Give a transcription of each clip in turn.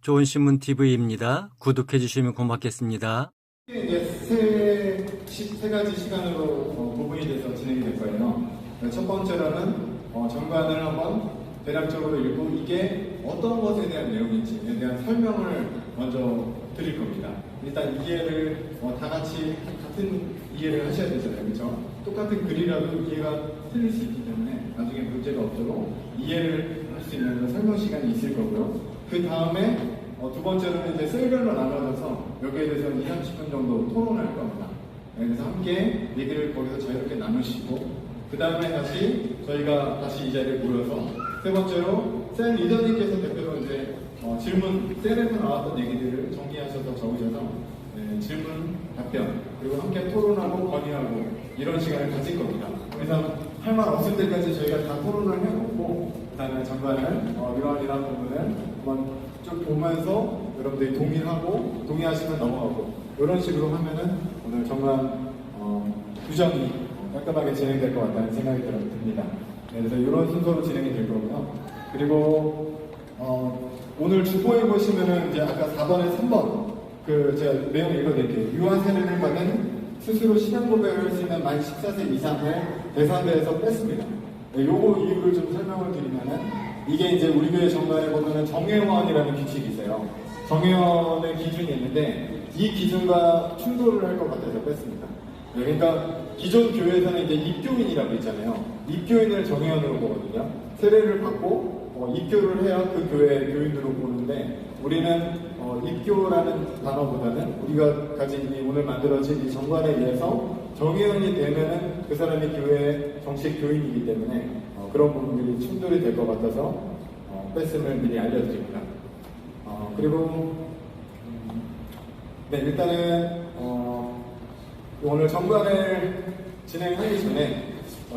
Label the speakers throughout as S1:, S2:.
S1: 좋은 신문 TV입니다. 구독해 주시면 고맙겠습니다.
S2: 이제 세 가지 시간으로 구분이 돼서 진행이 될 거예요. 첫 번째로는 정관을 한번 대략적으로 읽고 이게 어떤 것에 대한 내용인지에 대한 설명을 먼저 드릴 겁니다. 일단 이해를 다 같이 같은 이해를 하셔야 되잖아요. 그렇죠? 똑같은 글이라도 이해가 틀릴 수 있기 때문에 나중에 문제가 없도록 이해를 할 수 있는 설명 시간이 있을 거고요. 그 다음에 두 번째로는 이제 셀별로 나눠져서 여기에 대해서 2, 30분 정도 토론을 할 겁니다. 그래서 함께 얘기를 거기서 자유롭게 나누시고 그 다음에 다시 저희가 다시 이 자리에 모여서 세 번째로 셀 리더님께서 대표로 이제 질문, 셀에서 나왔던 얘기들을 정리하셔서 적으셔서 질문, 답변 그리고 함께 토론하고 건의하고 이런 시간을 가질 겁니다. 그래서 할 말 없을 때까지 저희가 다 토론을 해놓고 그 다음에 정관을 이런 부분을 한번 쭉 보면서 여러분들이 동의하고 동의하시면 넘어가고 이런 식으로 하면은 오늘 정말 규정이 깔끔하게 진행될 것 같다는 생각이 듭니다. 그래서 이런 순서로 진행이 될 거고요. 그리고 오늘 주보에 보시면은 이제 아까 4번에 3번 제가 내용 읽어드릴게요. 유아 세례를 받은 스스로 신앙 고백을 할 수 있는 만 14세 이상을 대상대에서 뺐습니다. 요거 이유를 좀 설명을 드리면은 이게 이제 우리 교회 정관에 보면은 정회원이라는 규칙이 있어요. 정회원의 기준이 있는데 이 기준과 충돌을 할 것 같아서 뺐습니다. 그러니까 기존 교회에서는 이제 입교인이라고 있잖아요. 입교인을 정회원으로 보거든요. 세례를 받고 입교를 해야 그 교회 교인으로 보는데 우리는 입교라는 단어보다는 우리가 가진 오늘 만들어진 이 정관에 의해서 정회원이 되면은 그 사람이 교회 정식 교인이기 때문에 그런 부분들이 충돌이 될 것 같아서 뺐음을 미리 알려드립니다. 그리고 네, 일단은 오늘 정관을 진행하기 전에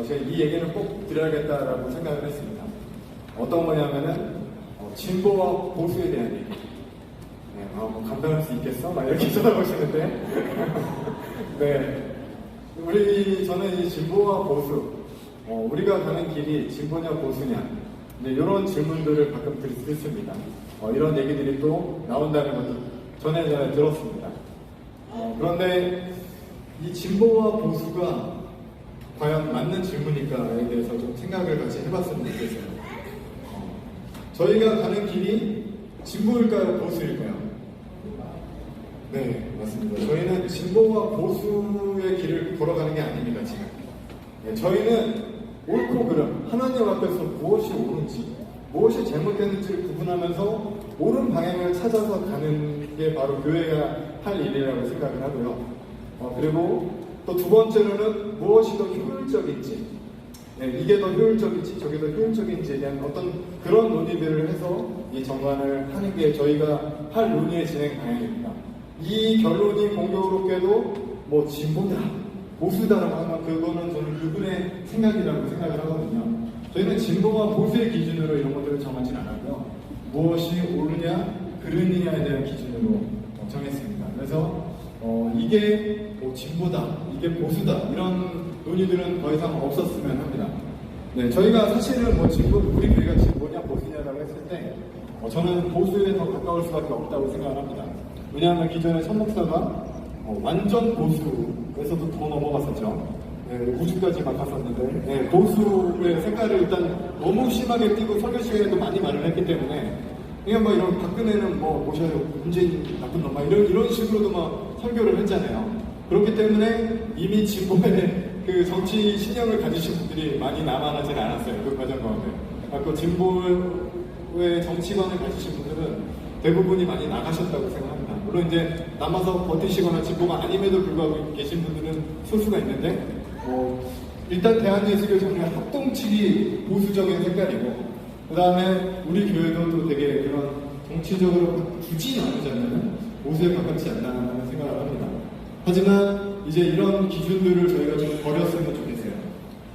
S2: 제가 이 얘기는 꼭 드려야겠다라고 생각을 했습니다. 어떤 거냐면은 진보와 보수에 대한 얘기. 네, 뭐 감당할 수 있겠어? 막 이렇게 쳐다보시는데 네, 저는 이 진보와 보수 우리가 가는 길이 진보냐 보수냐 네, 이런 질문들을 가끔 듣습니다. 이런 얘기들이 또 나온다는 것도 전에 들었습니다. 그런데 이 진보와 보수가 과연 맞는 질문일까에 대해서 좀 생각을 같이 해봤으면 좋겠어요. 저희가 가는 길이 진보일까요? 보수일까요? 네, 맞습니다. 저희는 진보와 보수의 길을 걸어가는 게 아닙니다, 지금. 네, 저희는 옳고 그름, 하나님 앞에서 무엇이 옳은지, 무엇이 잘못됐는지를 구분하면서 옳은 방향을 찾아서 가는 게 바로 교회가 할 일이라고 생각을 하고요. 그리고 또 두 번째로는 무엇이 더 효율적인지, 네, 이게 더 효율적인지 저게 더 효율적인지에 대한 어떤 그런 논의들을 해서 이 정관을 하는 게 저희가 할 논의의 진행 방향입니다. 이 결론이 공교롭게도 뭐 진보다 보수다라고 하면 그거는 저는 그분의 생각이라고 생각을 하거든요. 저희는 진보와 보수의 기준으로 이런 것들을 정하진 않았고요. 무엇이 옳으냐 그르느냐에 대한 기준으로 정했습니다. 그래서 이게 뭐 진보다 이게 보수다 이런 논의들은 더 이상 없었으면 합니다. 네, 저희가 사실은 뭐 우리 교회가 진보냐 보수냐라고 했을 때 저는 보수에 더 가까울 수밖에 없다고 생각을 합니다. 왜냐하면 기존에 천 목사가 완전 보수에서도 더 넘어갔었죠. 네, 우주까지 막 갔었는데 네, 보수의 색깔을 일단 너무 심하게 띄고 설교 시간에도 많이 말을 했기 때문에 그냥 뭐 이런 박근혜는 뭐 모셔요 문재인 나쁜 놈 막 이런 식으로도 막 설교를 했잖아요. 그렇기 때문에 이미 진보의 그 정치 신념을 가지신 분들이 많이 남아나질 않았어요. 그 과정 가운데. 그 진보의 정치관을 가지신 분들은 대부분이 많이 나가셨다고 생각합니다. 물론 이제 남아서 버티시거나 진보가 아님에도 불구하고 계신 분들은 소수가 있는데 일단 대한예수교 정례 합동측이 보수적인 색깔이고 그 다음에 우리 교회도 또 되게 그런 정치적으로 굳이 나누자면 보수에 가깝지 않나라는 생각을 합니다. 하지만 이제 이런 기준들을 저희가 좀 버렸으면 좋겠어요.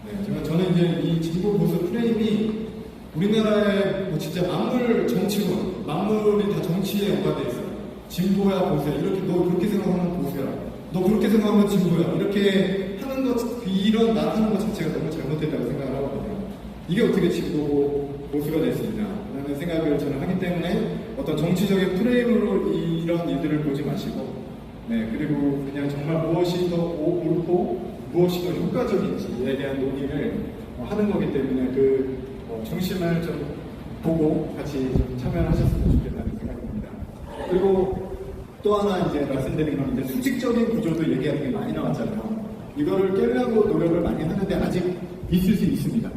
S2: 네, 저는 이제 이 진보 보수 프레임이 우리나라의 뭐 진짜 만물 정치군, 만물이 다 정치에 연관되어 있어요. 진보야 보수야 이렇게 너 그렇게 생각하면 보수야, 너 그렇게 생각하면 진보야 이렇게 하는 것 이런 나타나는 것 자체가 너무 잘못됐다고 생각을 하거든요. 이게 어떻게 진보 보수가 될 수 있냐? 라는 생각을 저는 하기 때문에 어떤 정치적인 프레임으로 이런 일들을 보지 마시고, 네, 그리고 그냥 정말 무엇이 더 옳고 무엇이 더 효과적인지에 대한 논의를 하는 거기 때문에 그 중심을 좀 보고 같이 좀 참여하셨으면 좋겠다는 생각입니다. 그리고 또 하나 이제 말씀드린 건 이제 수직적인 구조도 얘기하는 게 많이 나왔잖아요. 이거를 깨려고 노력을 많이 하는데 아직 있을 수 있습니다.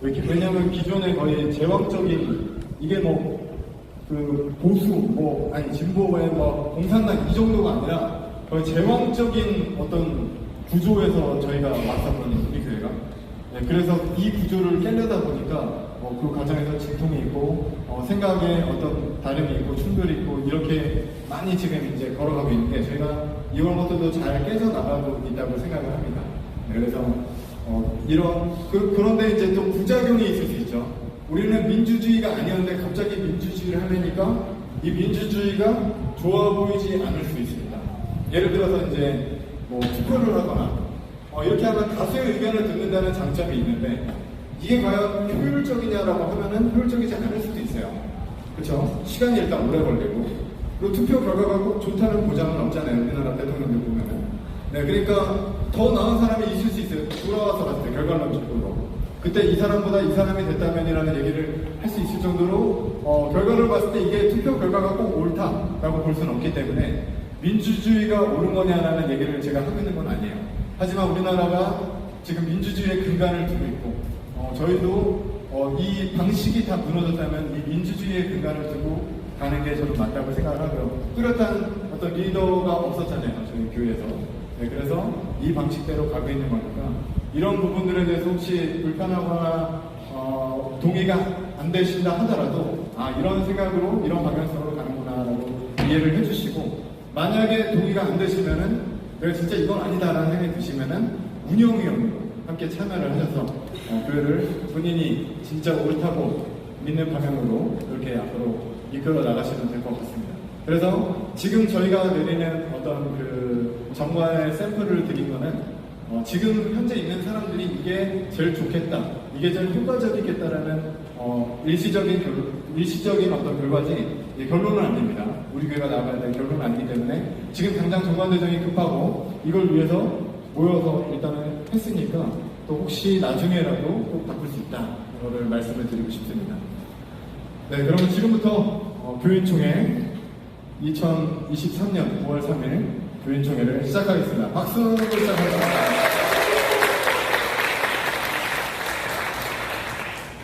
S2: 왜냐하면 기존의 거의 제왕적인 이게 그 보수 아니 진보의 공산당 이 정도가 아니라 거의 제왕적인 어떤 구조에서 저희가 왔었거든요, 우리 교회가. 네, 그래서 이 구조를 깨려다 보니까 그 과정에서 진통이 있고 생각에 어떤 다름이 있고 충돌이 있고 이렇게 많이 지금 이제 걸어가고 있는데 저희가 이런 것들도 잘 깨져 나가고 있다고 생각을 합니다. 네, 그래서 그런데 이제 또 부작용이 있을 수 있죠. 우리는 민주주의가 아니었는데 갑자기 민주주의를 하려니까 이 민주주의가 좋아 보이지 않을 수 있습니다. 예를 들어서 이제 투표를 하거나 이렇게 하면 다수의 의견을 듣는다는 장점이 있는데 이게 과연 효율적이냐라고 하면은 효율적이지 않을 수도 있어요. 그렇죠? 시간이 일단 오래 걸리고 그리고 투표 결과가 꼭 좋다는 보장은 없잖아요. 우리나라 대통령들 보면은. 네, 그러니까 더 나은 사람이 있을 수 있어요. 돌아와서 봤을 때 결과론적으로. 그때 이 사람보다 이 사람이 됐다면이라는 얘기를 할 수 있을 정도로 결과를 봤을 때 이게 투표 결과가 꼭 옳다라고 볼 수는 없기 때문에 민주주의가 옳은 거냐라는 얘기를 제가 하고 있는 건 아니에요. 하지만 우리나라가 지금 민주주의의 근간을 두고 있고 저희도 이 방식이 다 무너졌다면 이 민주주의의 근간을 두고 가는 게 저는 맞다고 생각을 하고요. 뚜렷한 어떤 리더가 없었잖아요, 저희 교회에서. 네, 그래서 이 방식대로 가고 있는 거니까 이런 부분들에 대해서 혹시 불편하거나 동의가 안 되신다 하더라도 이런 생각으로 이런 방향성으로 가는구나라고 이해를 해주시고 만약에 동의가 안 되시면은 내가 진짜 이건 아니다라는 생각이 드시면은 운영위원으로 함께 참여를 하셔서 교회를 본인이 진짜 옳다고 믿는 방향으로 이렇게 앞으로 이끌어 나가시면 될 것 같습니다. 그래서 지금 저희가 내리는 어떤 그 정관의 샘플을 드린 거는 지금 현재 있는 사람들이 이게 제일 좋겠다, 이게 제일 효과적이겠다라는 일시적인 어떤 결과지 결론은 아닙니다. 우리 교회가 나가야 될 결론은 아니기 때문에 지금 당장 정관대정이 급하고 이걸 위해서 모여서 일단은 했으니까 또 혹시 나중에라도 꼭 바꿀 수 있다, 이거를 말씀을 드리고 싶습니다. 네, 그러면 지금부터 교인총회 2023년 5월 3일 교인총회를 시작하겠습니다. 박수로 시작하겠습니다.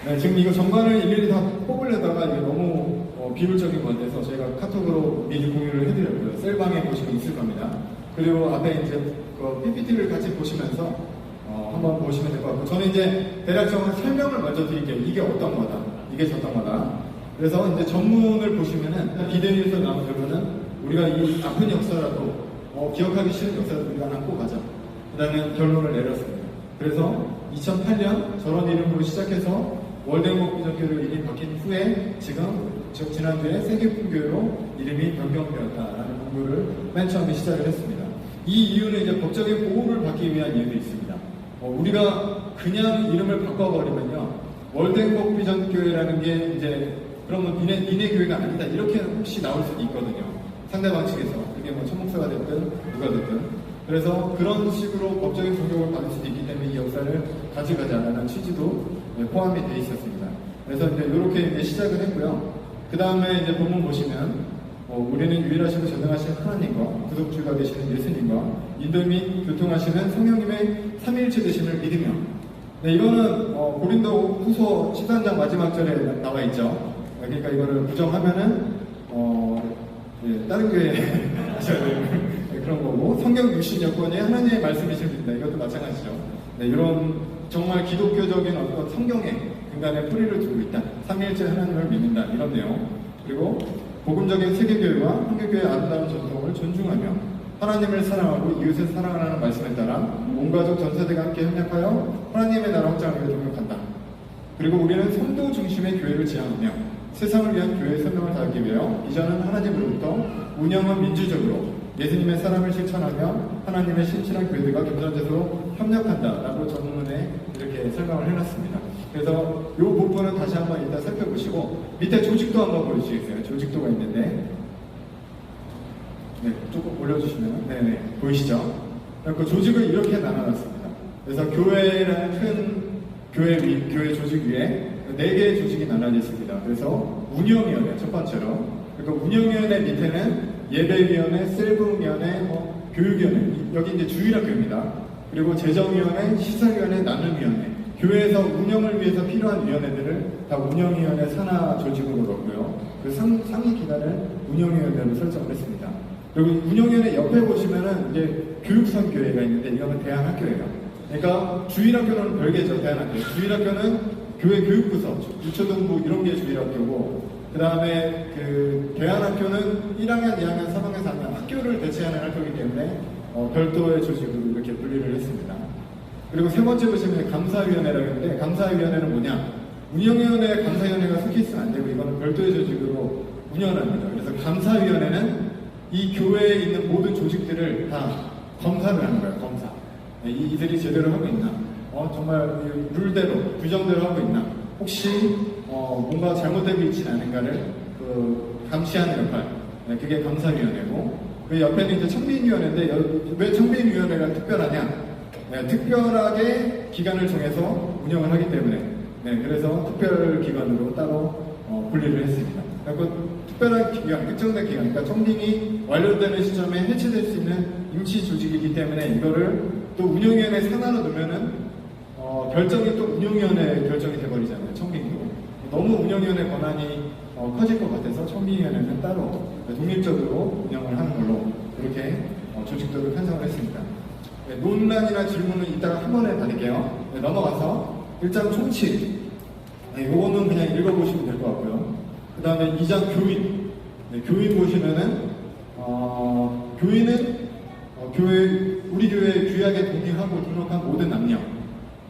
S2: 네, 지금 이거 정관을 일일이 다 뽑으려다가 이게 너무 비효율적인 것 같아서 저희가 카톡으로 미리 공유를 해드렸고요. 셀방에 보시면 있을 겁니다. 그리고 앞에 이제 그 PPT를 같이 보시면서 한번 보시면 될 것 같고, 저는 이제 대략적으로 설명을 먼저 드릴게요. 이게 어떤 거다, 이게 저떤 거다. 그래서 이제 전문을 보시면은 비대위에서 나온 결론은 우리가 이 아픈 역사라도 기억하기 싫은 역사를 우리가 안고 가자, 라는 결론을 내렸습니다. 그래서 2008년 저런 이름으로 시작해서 월드행복 비전교회로 이름이 바뀐 후에 지난주에 세계품교회로 이름이 변경되었다라는 공부를 맨 처음에 시작을 했습니다. 이 이유는 이제 법적인 보호를 받기 위한 이유도 있습니다. 우리가 그냥 이름을 바꿔버리면요, 월드행복 비전교회라는 게 이제 그러면 니네 교회가 아니다, 이렇게 혹시 나올 수도 있거든요. 상대방 측에서. 그게 천목사가 됐든 누가 됐든. 그래서 그런 식으로 법적인 공격을 받을 수도 있기 때문에 이 역사를 가져가자라는 취지도 포함이 되어 있었습니다. 그래서 이제 이렇게 이제 시작을 했고요. 그 다음에 이제 본문 보시면 우리는 유일하시고 전능하신 하나님과 구속주가 되시는 예수님과 인도 및 교통하시는 성령님의 삼위일체 되심을 믿으며, 네, 이거는 고린도 후서 13장 마지막 절에 나와 있죠. 그러니까 이거를 부정하면은 다른 교회에 하셔야 되는 그런 거고, 성경 육신 여건이 하나님의 말씀이실 겁니다. 이것도 마찬가지죠. 네, 이런 정말 기독교적인 어떤 성경의 근간에 뿌리를 두고 있다, 삼위일체 하나님을 믿는다, 이런 내용. 그리고 복음적인 세계교회와 한국교회의 아름다운 전통을 존중하며 하나님을 사랑하고 이웃을 사랑하라는 말씀에 따라 온 가족 전 세대가 함께 협력하여 하나님의 나라 확장을 위해 동력한다. 그리고 우리는 성도 중심의 교회를 지향하며 세상을 위한 교회의 설명을 다하기 위하여 비전은 하나님으로부터, 운영은 민주적으로 예수님의 사랑을 실천하며 하나님의 신실한 교회들과 겸손제도로 협력한다, 라고 전문에 이렇게 설명을 해놨습니다. 그래서 이 부분은 다시 한번 일단 살펴보시고 밑에 조직도 한번 보여주시겠어요? 조직도가 있는데 네, 조금 올려주시면 네네 보이시죠? 그 조직을 이렇게 나눠놨습니다. 그래서 교회라는 큰 교회 조직 위에 4개의 조직이 나눠져 있습니다. 그래서 운영위원회 첫 번째로, 그러니까 운영위원회 밑에는 예배위원회, 셀브위원회, 교육위원회, 여기 이제 주일학교입니다. 그리고 재정위원회, 시설위원회, 나눔위원회, 교회에서 운영을 위해서 필요한 위원회들을 다 운영위원회 산하 조직으로 넣고요. 그 상위 기관을 운영위원회로 설정을 했습니다. 그리고 운영위원회 옆에 보시면은 이제 교육선교회가 있는데 이거는 대안학교예요. 그러니까 주일학교는 별개죠. 대안학교. 주일학교는 교회 교육부서, 유초등부 이런 게 주일학교고, 그 다음에 그 대안학교는 1학년, 2학년, 3학년, 4학년 학교를 대체하는 학교이기 때문에 별도의 조직으로 이렇게 분리를 했습니다. 그리고 세 번째 보시면 감사위원회라고 했는데, 감사위원회는 뭐냐? 운영위원회에 감사위원회가 속해 있으면 안 되고 이거는 별도의 조직으로 운영을 합니다. 그래서 감사위원회는 이 교회에 있는 모든 조직들을 다 검사를 하는 거예요. 검사. 이들이 제대로 하고 있나? 정말 룰대로, 규정대로 하고 있나? 혹시 뭔가 잘못되고 있지 않은가를 감시하는 역할. 그게 감사위원회고, 그 옆에는 이제 청빈위원회인데, 왜 청빈위원회가 특별하냐? 특별하게 기간을 정해서 운영을 하기 때문에, 그래서 특별기관으로 따로 분리를 했습니다. 그리고 특별한 기간, 특정된 기간, 그러니까 청빙이 완료되는 시점에 해체될 수 있는 임시 조직이기 때문에 이거를 또 운영위원회 산하로 넣으면은 결정이 또 운영위원회 결정이 돼버리잖아요. 청빙도 너무 운영위원회 권한이 커질 것 같아서 청빙위원회는 따로 독립적으로 운영을 하는 걸로 이렇게 조직도를 편성을 했습니다. 논란이나 질문은 이따가 한 번에 받을게요. 넘어가서 1장 총칙. 요거는 그냥 읽어보시면 될 것 같고요. 그 다음에 2장 교인. 교인 보시면은 교인은 우리 교회에 귀하게 동의하고 등록한 모든 남녀,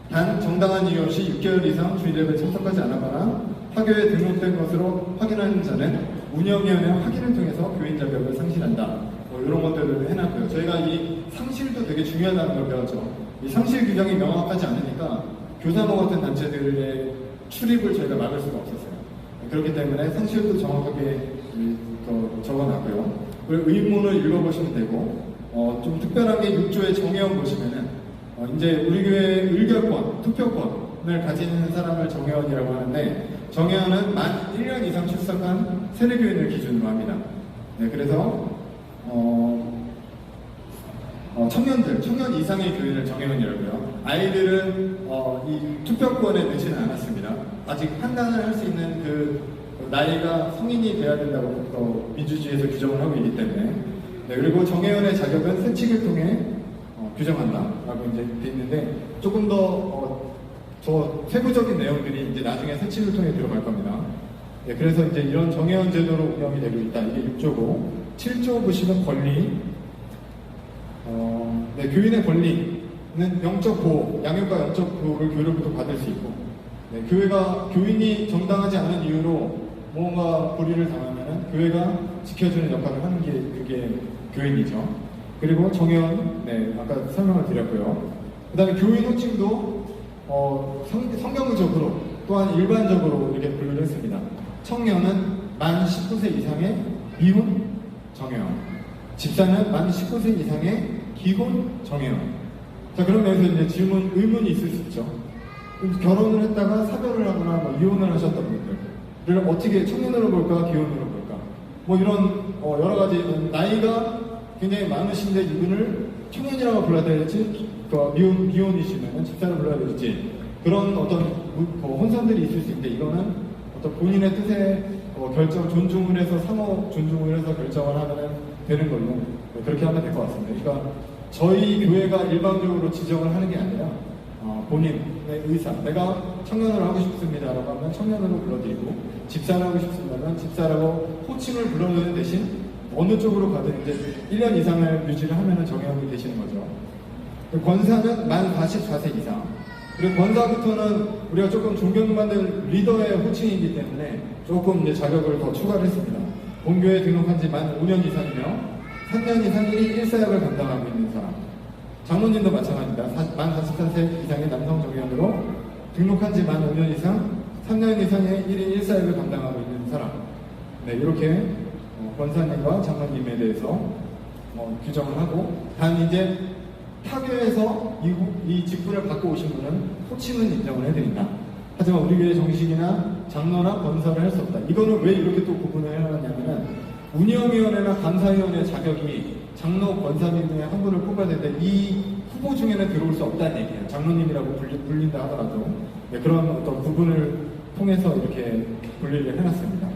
S2: 단 정당한 이유 없이 6개월 이상 주일예배에 참석하지 않았거나 학교에 등록된 것으로 확인하는 자는 운영위원회 확인을 통해서 교인 자격을 상실한다. 이런 것들을 해놨고요. 저희가 이 상실도 되게 중요하다는 걸 배웠죠. 이 상실 규정이 명확하지 않으니까 교사모 같은 단체들의 출입을 저희가 막을 수가 없었어요. 그렇기 때문에 상실도 정확하게 적어놨고요. 그리고 의문을 읽어보시면 되고, 좀 특별하게 6조의 정회원 보시면은, 이제 우리 교회 의결권, 투표권을 가진 사람을 정회원이라고 하는데, 정회원은 만 1년 이상 출석한 세례교인을 기준으로 합니다. 그래서, 청년 이상의 교인을 정회원이라고요. 아이들은 이 투표권에 넣지는 않았습니다. 아직 판단을 할 수 있는 그 나이가 성인이 돼야 된다고 민주주의에서 규정을 하고 있기 때문에. 그리고 정회원의 자격은 세칙을 통해 규정한다라고 이제 돼 있는데, 조금 더 세부적인 내용들이 이제 나중에 세칙을 통해 들어갈 겁니다. 그래서 이제 이런 정회원 제도로 운영이 되고 있다. 이게 6조고, 7조 보시면 권리. 교인의 권리는 영적 보호, 양육과 영적 보호를 교회로부터 받을 수 있고, 교회가 교인이 정당하지 않은 이유로 뭔가 불의를 당하면 교회가 지켜주는 역할을 하는 게 그게 교인이죠. 그리고 정회원, 아까 설명을 드렸고요. 그 다음에 교인 호칭도 성경적으로 또한 일반적으로 이렇게 분류를 했습니다. 청년은 만 19세 이상의 미혼 정회원, 집사는 만 19세 이상의 기혼 정회원. 자, 그럼 여기서 이제 의문이 있을 수 있죠. 결혼을 했다가 사별을 하거나 이혼을 하셨던 분들을 어떻게 청년으로 볼까, 기혼으로 볼까? 이런 여러 가지 나이가 굉장히 많으신데 이분을 청년이라고 불러야 될지, 미혼이시면 집사를 불러야 될지, 그런 어떤 혼선들이 있을 수 있는데, 이거는 어떤 본인의 뜻에 결정, 존중을 해서, 상호 존중을 해서 결정을 하면 되는 걸로 그렇게 하면 될 것 같습니다. 그러니까 저희 교회가 일방적으로 지정을 하는 게 아니라 본인의 의사, 내가 청년으로 하고 싶습니다라고 하면 청년으로 불러드리고, 집사를 하고 싶습니다면 집사라고 호칭을 불러드리는 대신 어느 쪽으로 가든 이제 1년 이상을 유지를 하면 정회원이 되시는 거죠. 권사는 만 44세 이상. 그리고 권사부터는 우리가 조금 존경받는 리더의 호칭이기 때문에 조금 이제 자격을 더 추가를 했습니다. 본교에 등록한 지 만 5년 이상이며 3년 이상 1인 1사역을 감당하고 있는 사람. 장로님도 마찬가지입니다. 만 44세 이상의 남성 정회원으로 등록한 지 만 5년 이상, 3년 이상의 1인 1사역을 감당하고 있는 사람. 네, 이렇게 권사님과 장로님에 대해서 규정을 하고, 단 이제 타교에서 이 직분을 받고 오신 분은 호칭은 인정을 해드린다. 하지만 우리 교회 정식이나 장로나 권사를 할 수 없다. 이거는 왜 이렇게 또 구분을 해놨냐면은 운영위원회나 감사위원회 자격이 장로, 권사님 중에 한 분을 뽑아야 되는데 이 후보 중에는 들어올 수 없다는 얘기예요. 장로님이라고 불린다 하더라도. 네, 그런 어떤 구분을 통해서 이렇게 분리를 해놨습니다.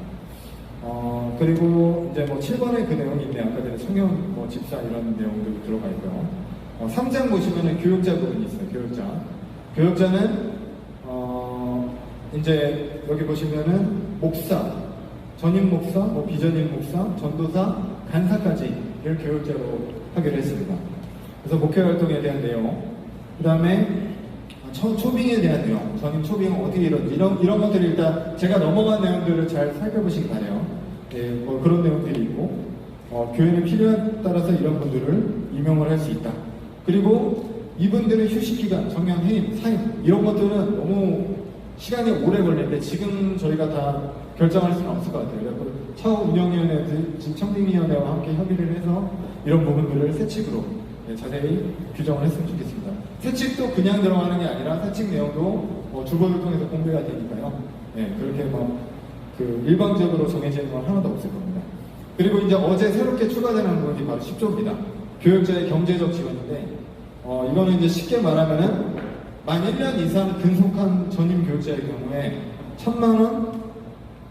S2: 그리고 이제 7번에 그 내용이 있네요. 아까 전에 청년 집사 이런 내용들이 들어가 있고요. 3장 보시면은 교역자 부분이 있어요. 교역자는 이제 여기 보시면은 목사, 전임 목사, 비전임 목사, 전도사, 간사까지를 교역자로 하기로 했습니다. 그래서 목회 활동에 대한 내용, 그 다음에 초빙에 대한 내용, 전임 초빙은 어떻게 이런지 이런 것들이 일단 제가 넘어간 내용들을 잘 살펴보시기 바래요. 네, 그런 내용들이 있고 교회는 필요에 따라서 이런 분들을 임용을 할 수 있다. 그리고 이분들의 휴식기간, 정년 해임, 사임 이런 것들은 너무 시간이 오래 걸리는데 지금 저희가 다 결정할 수는 없을 것 같아요. 그래서 차후 운영위원회, 지금 청빙위원회와 함께 협의를 해서 이런 부분들을 세칙으로 자세히 규정을 했으면 좋겠습니다. 세칙도 그냥 들어가는 게 아니라 세칙 내용도 주보를 통해서 공개가 되니까요. 네, 그렇게 일방적으로 정해지는 건 하나도 없을 겁니다. 그리고 이제 어제 새롭게 추가되는 부분이 바로 10조입니다. 교역자의 경제적 지원인데, 이거는 이제 쉽게 말하면은 만 1년 이상 근속한 전임 교역자의 경우에 1,000만원,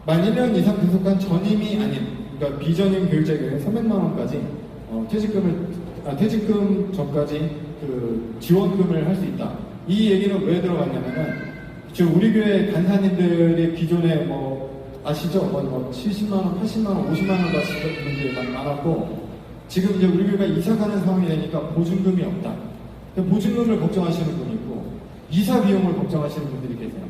S2: 만 1년 이상 근속한 전임이 아닌, 그러니까 비전임 교역자의 경우에 300만원까지 퇴직금 전까지 지원금을 할 수 있다. 이 얘기는 왜 들어갔냐면은 지금 우리 교회 간사님들이 기존에 아시죠? 70만원, 80만원, 50만원 받으시는 분들이 많았고 지금 이제 우리 교회가 이사 가는 상황이 되니까 보증금이 없다. 보증금을 걱정하시는 분이 있고 이사 비용을 걱정하시는 분들이 계세요.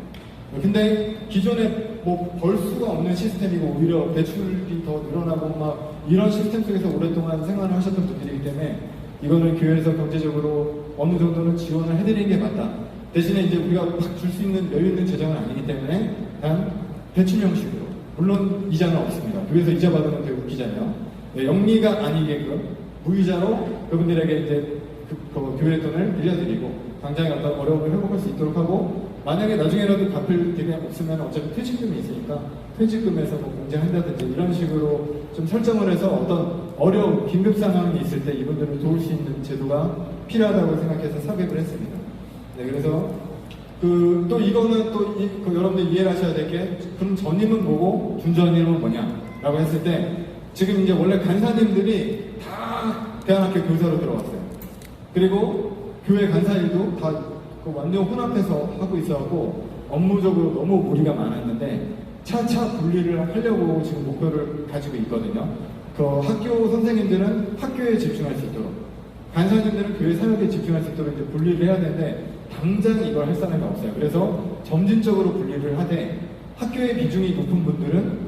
S2: 근데 기존에 벌 수가 없는 시스템이고 오히려 대출이 더 늘어나고 이런 시스템 속에서 오랫동안 생활을 하셨던 분들이기 때문에 이거는 교회에서 경제적으로 어느 정도는 지원을 해드리는 게 맞다. 대신에 이제 우리가 막 줄 수 있는 여유 있는 재정은 아니기 때문에 단 대출 형식으로, 물론 이자는 없습니다. 교회에서 이자 받으면 되게 웃기잖아요. 네, 영리가 아니게끔 무이자로 그분들에게 이제 교회 돈을 빌려드리고 당장에 어떤 어려움을 회복할 수 있도록 하고, 만약에 나중에라도 갚을 게 없으면 어차피 퇴직금이 있으니까 퇴직금에서 공제한다든지 이런 식으로 좀 설정을 해서 어떤 어려운 긴급 상황이 있을 때 이분들을 도울 수 있는 제도가 필요하다고 생각해서 삽입을 했습니다. 네, 그래서 또 이거는 또 여러분들 이해를 하셔야 될 게, 그럼 전임은 뭐고 준전임은 뭐냐라고 했을 때 지금 이제 원래 간사님들이 다 대안학교 교사로 들어왔어요. 그리고 교회 간사일도 다 완전 혼합해서 하고 있어갖고 업무적으로 너무 무리가 많았는데 차차 분리를 하려고 지금 목표를 가지고 있거든요. 학교 선생님들은 학교에 집중할 수 있도록, 간사님들은 교회 사역에 집중할 수 있도록 이제 분리를 해야 되는데 당장 이걸 할 사람이 없어요. 그래서 점진적으로 분리를 하되 학교의 비중이 높은 분들은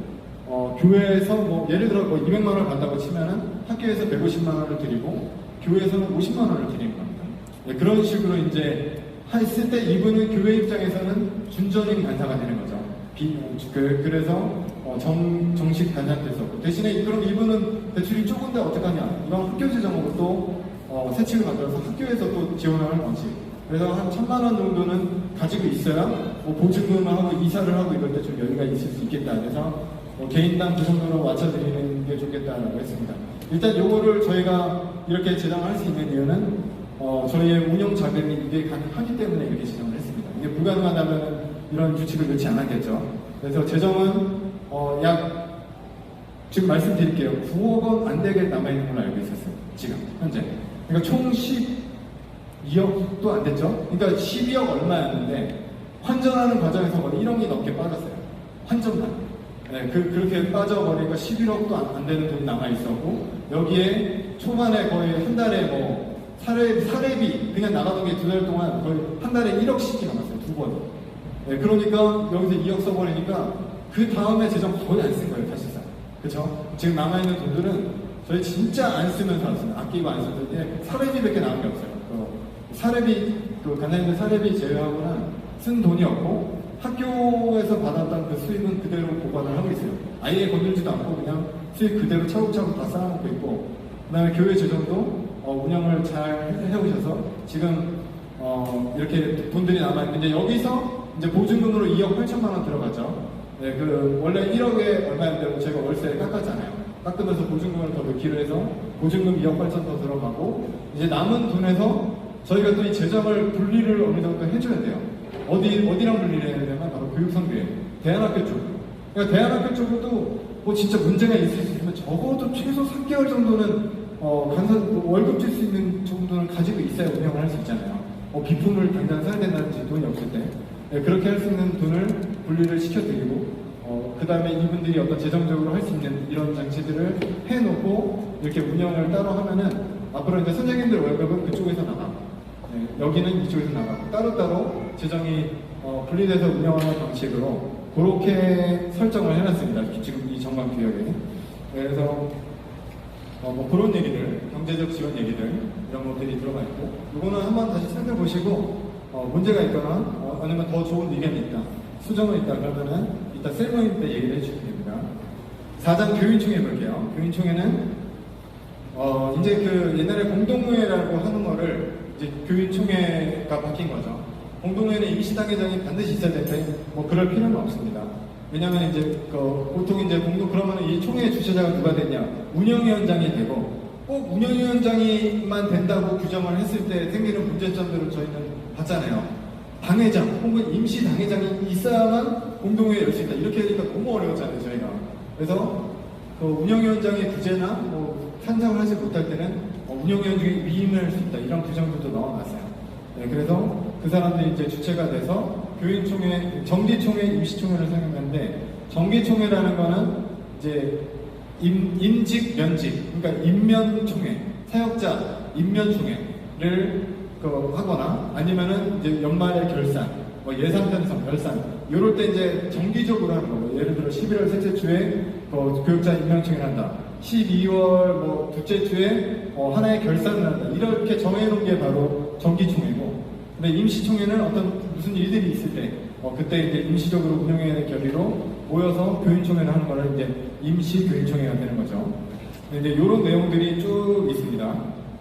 S2: 교회에서 예를 들어 200만 원을 받는다고 치면은 학교에서 150만 원을 드리고 교회에서는 50만 원을 드리는 겁니다. 네, 그런 식으로 이제 했을 때 이분은 교회 입장에서는 준전임 간사가 되는 거죠. 그래서 정식 간사가 돼서 대신에 그럼 이분은 대출이 조금데 어떡하냐? 이건 학교 재정으로 또 세칙을 만들어서 학교에서 또 지원하는 방식. 그래서 한 1,000만 원 정도는 가지고 있어야 보증금을 하고 이사를 하고 이럴 때 좀 여유가 있을 수 있겠다. 그래서 개인당 그 정도로 맞춰드리는 게 좋겠다라고 했습니다. 일단 요거를 저희가 이렇게 제정을 할 수 있는 이유는 저희의 운영 자금이 이게 가능하기 때문에 이렇게 제정을 했습니다. 이게 불가능하다면 이런 규칙을 넣지 않았겠죠. 그래서 재정은 지금 말씀드릴게요. 9억 원 안 되게 남아있는 걸로 알고 있었어요. 지금 현재. 그러니까 총 12억도 안 됐죠. 그러니까 12억 얼마였는데 환전하는 과정에서 거의 1억이 넘게 빠졌어요. 환전만. 네, 그렇게 빠져버리니까 11억도 안 되는 돈이 남아있었고, 여기에 초반에 거의 한 달에 사례비 그냥 나가던 게 2달 동안 거의 한 달에 1억씩이 남았어요. 2번. 네, 그러니까 여기서 2억 써버리니까 그 다음에 재정 거의 안 쓴 거예요. 사실상. 그쵸? 지금 남아있는 돈들은 저희 진짜 안 쓰면서 왔습니다. 아끼고 안 쓰는데 사례비밖에 남은 게 없어요. 사례비, 간사님들 사례비 제외하고는 쓴 돈이 없고 학교에서 받았던 그 수익은 그대로 보관을 하고 있어요. 아예 건들지도 않고 그냥 수익 그대로 차곡차곡 다 쌓아놓고 있고, 그다음에 교회 재정도 운영을 잘 해오셔서 지금 이렇게 돈들이 남아있는데, 여기서 이제 보증금으로 2억 8천만 원 들어갔죠. 네, 그 원래 1억에 얼마였는데 제가 월세를 깎았잖아요. 깎으면서 보증금을 더 넣기로 해서 보증금 2억 8천 더 들어가고, 이제 남은 돈에서 저희가 또 이 재정을 분리를 어느 정도 해줘야 돼요. 어디랑 분리를 해야 되냐면 바로 교육선교회, 대안학교 쪽. 그러니까 대안학교 쪽도 뭐 진짜 문제가 있을 수 있으면 적어도 최소 3개월 정도는 월급 줄 수 있는 정도는 가지고 있어야 운영을 할 수 있잖아요. 비품을 당장 사야 된다든지 돈이 없을 때. 네, 그렇게 할 수 있는 돈을 분리를 시켜드리고, 그 다음에 이분들이 어떤 재정적으로 할 수 있는 이런 장치들을 해놓고 이렇게 운영을 따로 하면은 앞으로 이제 선생님들 월급은 그쪽에서 나가고, 네, 여기는 이쪽에서 나가고, 따로따로 재정이 분리돼서 운영하는 방식으로 그렇게 설정을 해놨습니다. 지금 이 정관규약에. 그래서 뭐 그런 얘기들, 경제적 지원 얘기들 이런 것들이 들어가 있고, 이거는 한번 다시 살펴보시고 문제가 있거나 아니면 더 좋은 의견이 있다, 수정이 있다 그러면은 이따 셀모임 때 얘기를 해주시면 됩니다. 4장 교인총회 볼게요. 교인총회는 이제 그 옛날에 공동회라고 하는 거를 이제 교인총회가 바뀐 거죠. 공동회는 임시당회장이 반드시 있어야 되는데 뭐 그럴 필요는 없습니다. 왜냐하면 이제 보통 이제 그러면 이 총회 주최자가 누가 되냐? 운영위원장이 되고, 꼭 운영위원장이만 된다고 규정을 했을 때 생기는 문제점들을 저희는 봤잖아요. 당회장 혹은 임시당회장이 있어야만 공동회에 열 수 있다. 이렇게 하니까 너무 어려웠잖아요, 저희가. 그래서 그 운영위원장의 부재나 뭐 찬성을 하지 못할 때는 운영위원장이 위임을 할 수 있다. 이런 규정들도 넣어놨어요. 네, 그래서 그 사람들이 이제 주체가 돼서 교인총회, 정기총회, 임시총회를 생각하는데, 정기총회라는 거는 이제 임직, 면직, 그러니까 임면총회, 사역자 임면총회를 하거나, 아니면은 이제 연말에 결산, 뭐 예산 편성, 결산, 요럴 때 이제 정기적으로 하는 거고, 예를 들어 11월 셋째 주에 교육자 임명총회를 한다. 12월 뭐 둘째 주에 하나의 결산을 한다. 이렇게 정해놓은 게 바로 정기총회고, 근데 임시총회는 무슨 일들이 있을 때 그때 이제 임시적으로 운영해야 될 결의로 모여서 교인총회를 하는 거를 이제 임시교인총회가 되는 거죠. 근데 이제 이런 내용들이 쭉 있습니다.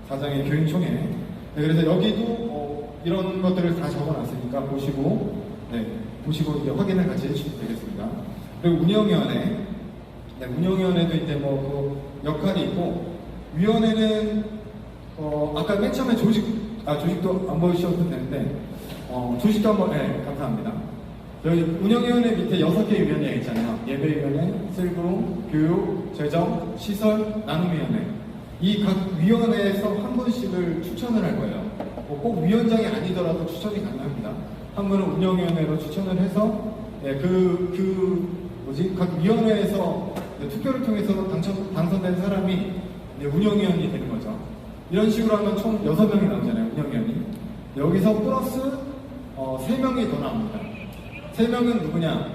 S2: 4장의 교인총회. 네, 그래서 여기도 이런 것들을 다 적어놨으니까 보시고, 네, 보시고 이제 확인을 같이 해주시면 되겠습니다. 그리고 운영위원회. 네, 운영위원회도 이제 뭐 그 역할이 있고, 위원회는 아까 맨 처음에 조직도 안 보여주셔도 되는데, 조직도 한번, 네, 감사합니다. 여기 운영위원회 밑에 6개의 위원회가 있잖아요. 예배위원회, 셀그룹, 교육, 재정, 시설, 나눔위원회. 이 각 위원회에서 한 분씩을 추천을 할 거예요. 꼭 위원장이 아니더라도 추천이 가능합니다. 한 분은 운영위원회로 추천을 해서, 네, 각 위원회에서 투표를 통해서 당선된 사람이 운영위원이 되는 거죠. 이런 식으로 하면 총 6명이 나오잖아요, 운영위원이. 여기서 플러스 3명이 더 나옵니다. 3명은 누구냐?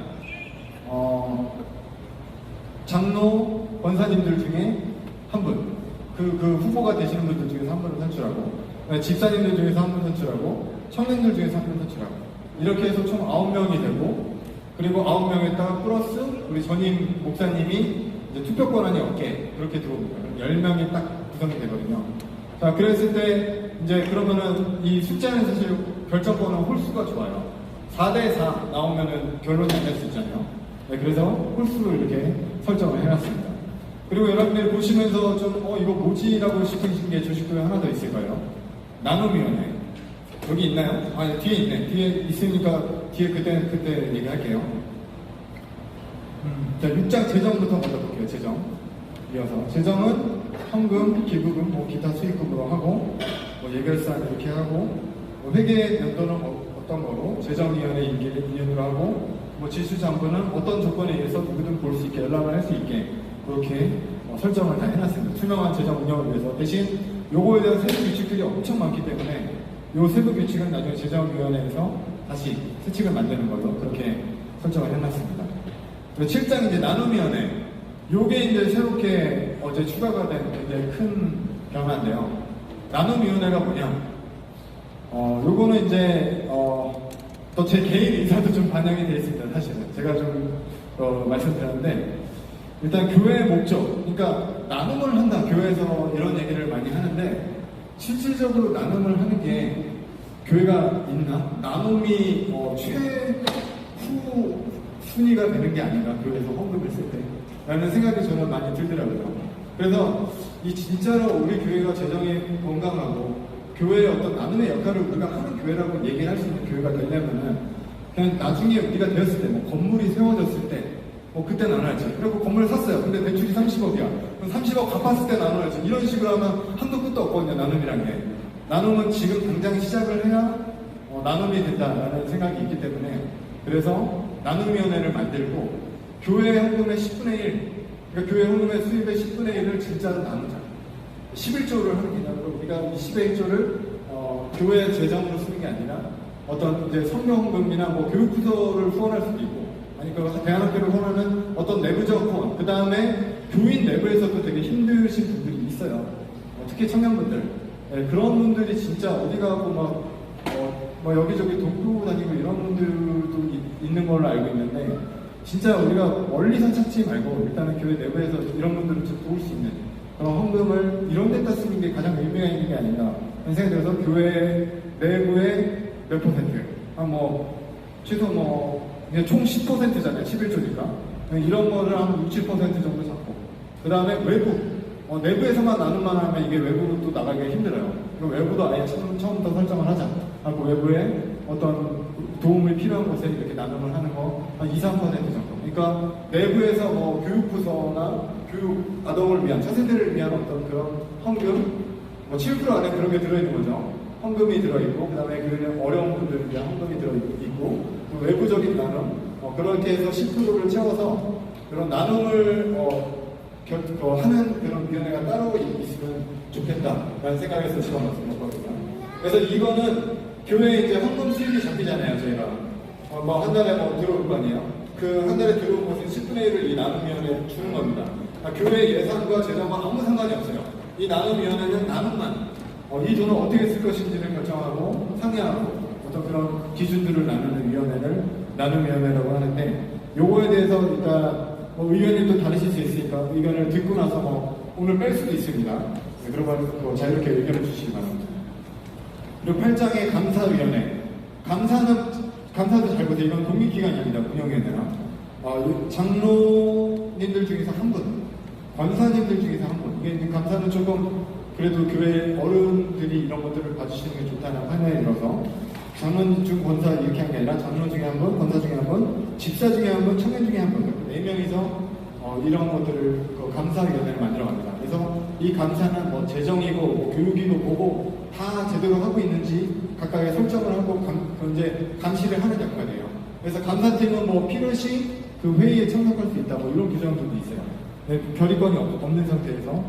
S2: 장로, 권사님들 중에 한 분. 그 후보가 되시는 분들 중에서 한 분을 선출하고, 집사님들 중에서 한 분 선출하고, 청년들 중에서 한 분 선출하고, 이렇게 해서 총 9명이 되고, 그리고 9명에다가 플러스 우리 전임 목사님이 이제 투표 권한이 없게 그렇게 들어옵니다. 10명이 딱 구성이 되거든요. 자, 그랬을 때 이제 그러면은 이 숫자는 사실 결정권은 홀수가 좋아요. 4대4 나오면은 결론이 안 날 수 있잖아요. 네, 그래서 홀수를 이렇게 설정을 해놨습니다. 그리고 여러분들 보시면서 좀 이거 뭐지라고 싶으신 게 조직도에 하나 더 있을 거예요. 나눔위원회. 여기 있나요? 아, 뒤에 있네. 뒤에 있으니까 뒤에 그때 얘기할게요. 자, 6장 재정부터 먼저 볼게요. 재정. 이어서 재정은 현금, 기부금, 뭐 기타 수익금으로 하고, 뭐 예결산 이렇게 하고, 뭐 회계 연도는 어떤 거로, 재정위원회 임기를 2년으로 하고, 뭐 지수장부는 어떤 조건에 의해서 누구든 볼 수 있게, 연락을 할 수 있게 그렇게 설정을 다 해놨습니다. 투명한 재정 운영을 위해서. 대신 요거에 대한 세부 규칙들이 엄청 많기 때문에 요 세부 규칙은 나중에 재정위원회에서 다시 세칙을 만드는 걸로 그렇게 설정을 해놨습니다. 7장 이제 나눔위원회. 요게 이제 새롭게 어제 추가가 된 굉장히 큰 변화인데요. 나눔위원회가 뭐냐? 요거는 이제 또 제 개인 인사도 좀 반영이 되어 있습니다. 사실은 제가 좀 말씀드렸는데 일단 교회의 목적, 그러니까 나눔을 한다. 교회에서 이런 얘기를 많이 하는데 실질적으로 나눔을 하는 게 교회가 있나? 나눔이 최후 순위가 되는 게 아닌가? 교회에서 헌금을 쓸 때 라는 생각이 저는 많이 들더라고요. 그래서 이 진짜로 우리 교회가 재정이 건강하고 교회의 어떤 나눔의 역할을 우리가 하는 교회라고 얘기를 할 수 있는 교회가 되려면은 그냥 나중에 우리가 되었을 때, 뭐 건물이 세워졌을 때, 뭐 그때 나눠야지. 그리고 건물을 샀어요. 근데 대출이 30억이야. 그럼 30억 갚았을 때 나눠야지. 이런 식으로 하면 한도 끝도 없거든요. 나눔이란 게. 나눔은 지금 당장 시작을 해야 나눔이 된다라는 생각이 있기 때문에 그래서 나눔위원회를 만들고 교회 헌금의 10분의 1, 그러니까 교회 헌금의 수입의 10분의 1을 진짜로 나누자. 11조를 하는 게 아니라 우리가 이 11조를 교회 재정으로 쓰는 게 아니라 어떤 이제 성경헌금이나 뭐 교육부서를 후원할 수도 있고 아니 그 대안학교를 후원하는 어떤 내부적 후원, 그 다음에 교인 내부에서도 되게 힘드신 분들이 있어요. 특히 청년분들. 네, 그런 분들이 진짜 어디 가고 뭐 여기저기 돕고 다니고 이런 분들도 있는 걸로 알고 있는데 진짜 우리가 멀리서 찾지 말고 일단은 교회 내부에서 이런 분들을 좀 도울 수 있는 그런 헌금을 이런 데다 쓰는 게 가장 의미가 있는 게 아닌가 하는 생각이 들어서 교회 내부의 몇 퍼센트, 최소 그냥 총 10%잖아요. 11조니까. 이런 거를 한 60% 정도 잡고. 그 다음에 외부. 내부에서만 나눔만 하면 이게 외부로 또 나가기가 힘들어요. 그럼 외부도 아예 처음부터 설정을 하자. 하고 외부에 어떤 도움이 필요한 곳에 이렇게 나눔을 하는 거 한 2, 3% 정도. 그러니까 내부에서 뭐 교육부서나 교육 아동을 위한, 차세대를 위한 어떤 그런 헌금, 7% 안에 그런 게 들어있는 거죠. 헌금이 들어있고, 그 다음에 그 어려운 분들을 위한 헌금이 들어있고, 또 외부적인 나눔, 그렇게 해서 10%를 채워서 그런 나눔을 하는 그런 위원회가 따로 있으면 좋겠다라는 생각에서 집어넣었거든요. 그래서 이거는 교회에 이제 헌금 수입이 잡히잖아요, 저희가. 한 달에 들어올 거 아니에요? 그 한 달에 들어온 것은 10분의 1을 이 나눔위원회에 주는 겁니다. 교회 예산과 재정과 아무 상관이 없어요. 이 나눔위원회는 나눔만. 이 돈을 어떻게 쓸 것인지를 결정하고 상의하고 어떤 그런 기준들을 나누는 위원회를 나눔위원회라고 하는데 요거에 대해서 일단 의견이 또 다르실 수 있으니까 의견을 듣고 나서 오늘 뺄 수도 있습니다. 네, 그러면 자유롭게 의견을 주시기 바랍니다. 그리고 8장의 감사위원회. 감사도 잘 보세요. 이건 독립기관입니다. 운영위원회나. 장로님들 중에서 한 분, 권사님들 중에서 한 분. 이게 감사는 조금 그래도 교회 어른들이 이런 것들을 봐주시는 게 좋다는 판단이 들어서 장로 중 권사 이렇게 한 게 아니라 장로 중에 한 분, 권사 중에 한 분, 집사 중에 한 분, 청년 중에 한 분, 4명이서 이런 것들을 감사위원회를 만들어 갑니다. 그래서 이 감사는 재정이고 교육이고 보고 다 제대로 하고 있는지 각각의 설정을 하고 이제 감시를 하는 역할이에요. 그래서 감사팀은 필요시 그 회의에 참석할 수 있다 이런 규정들도 있어요. 네, 결의권이 없는 상태에서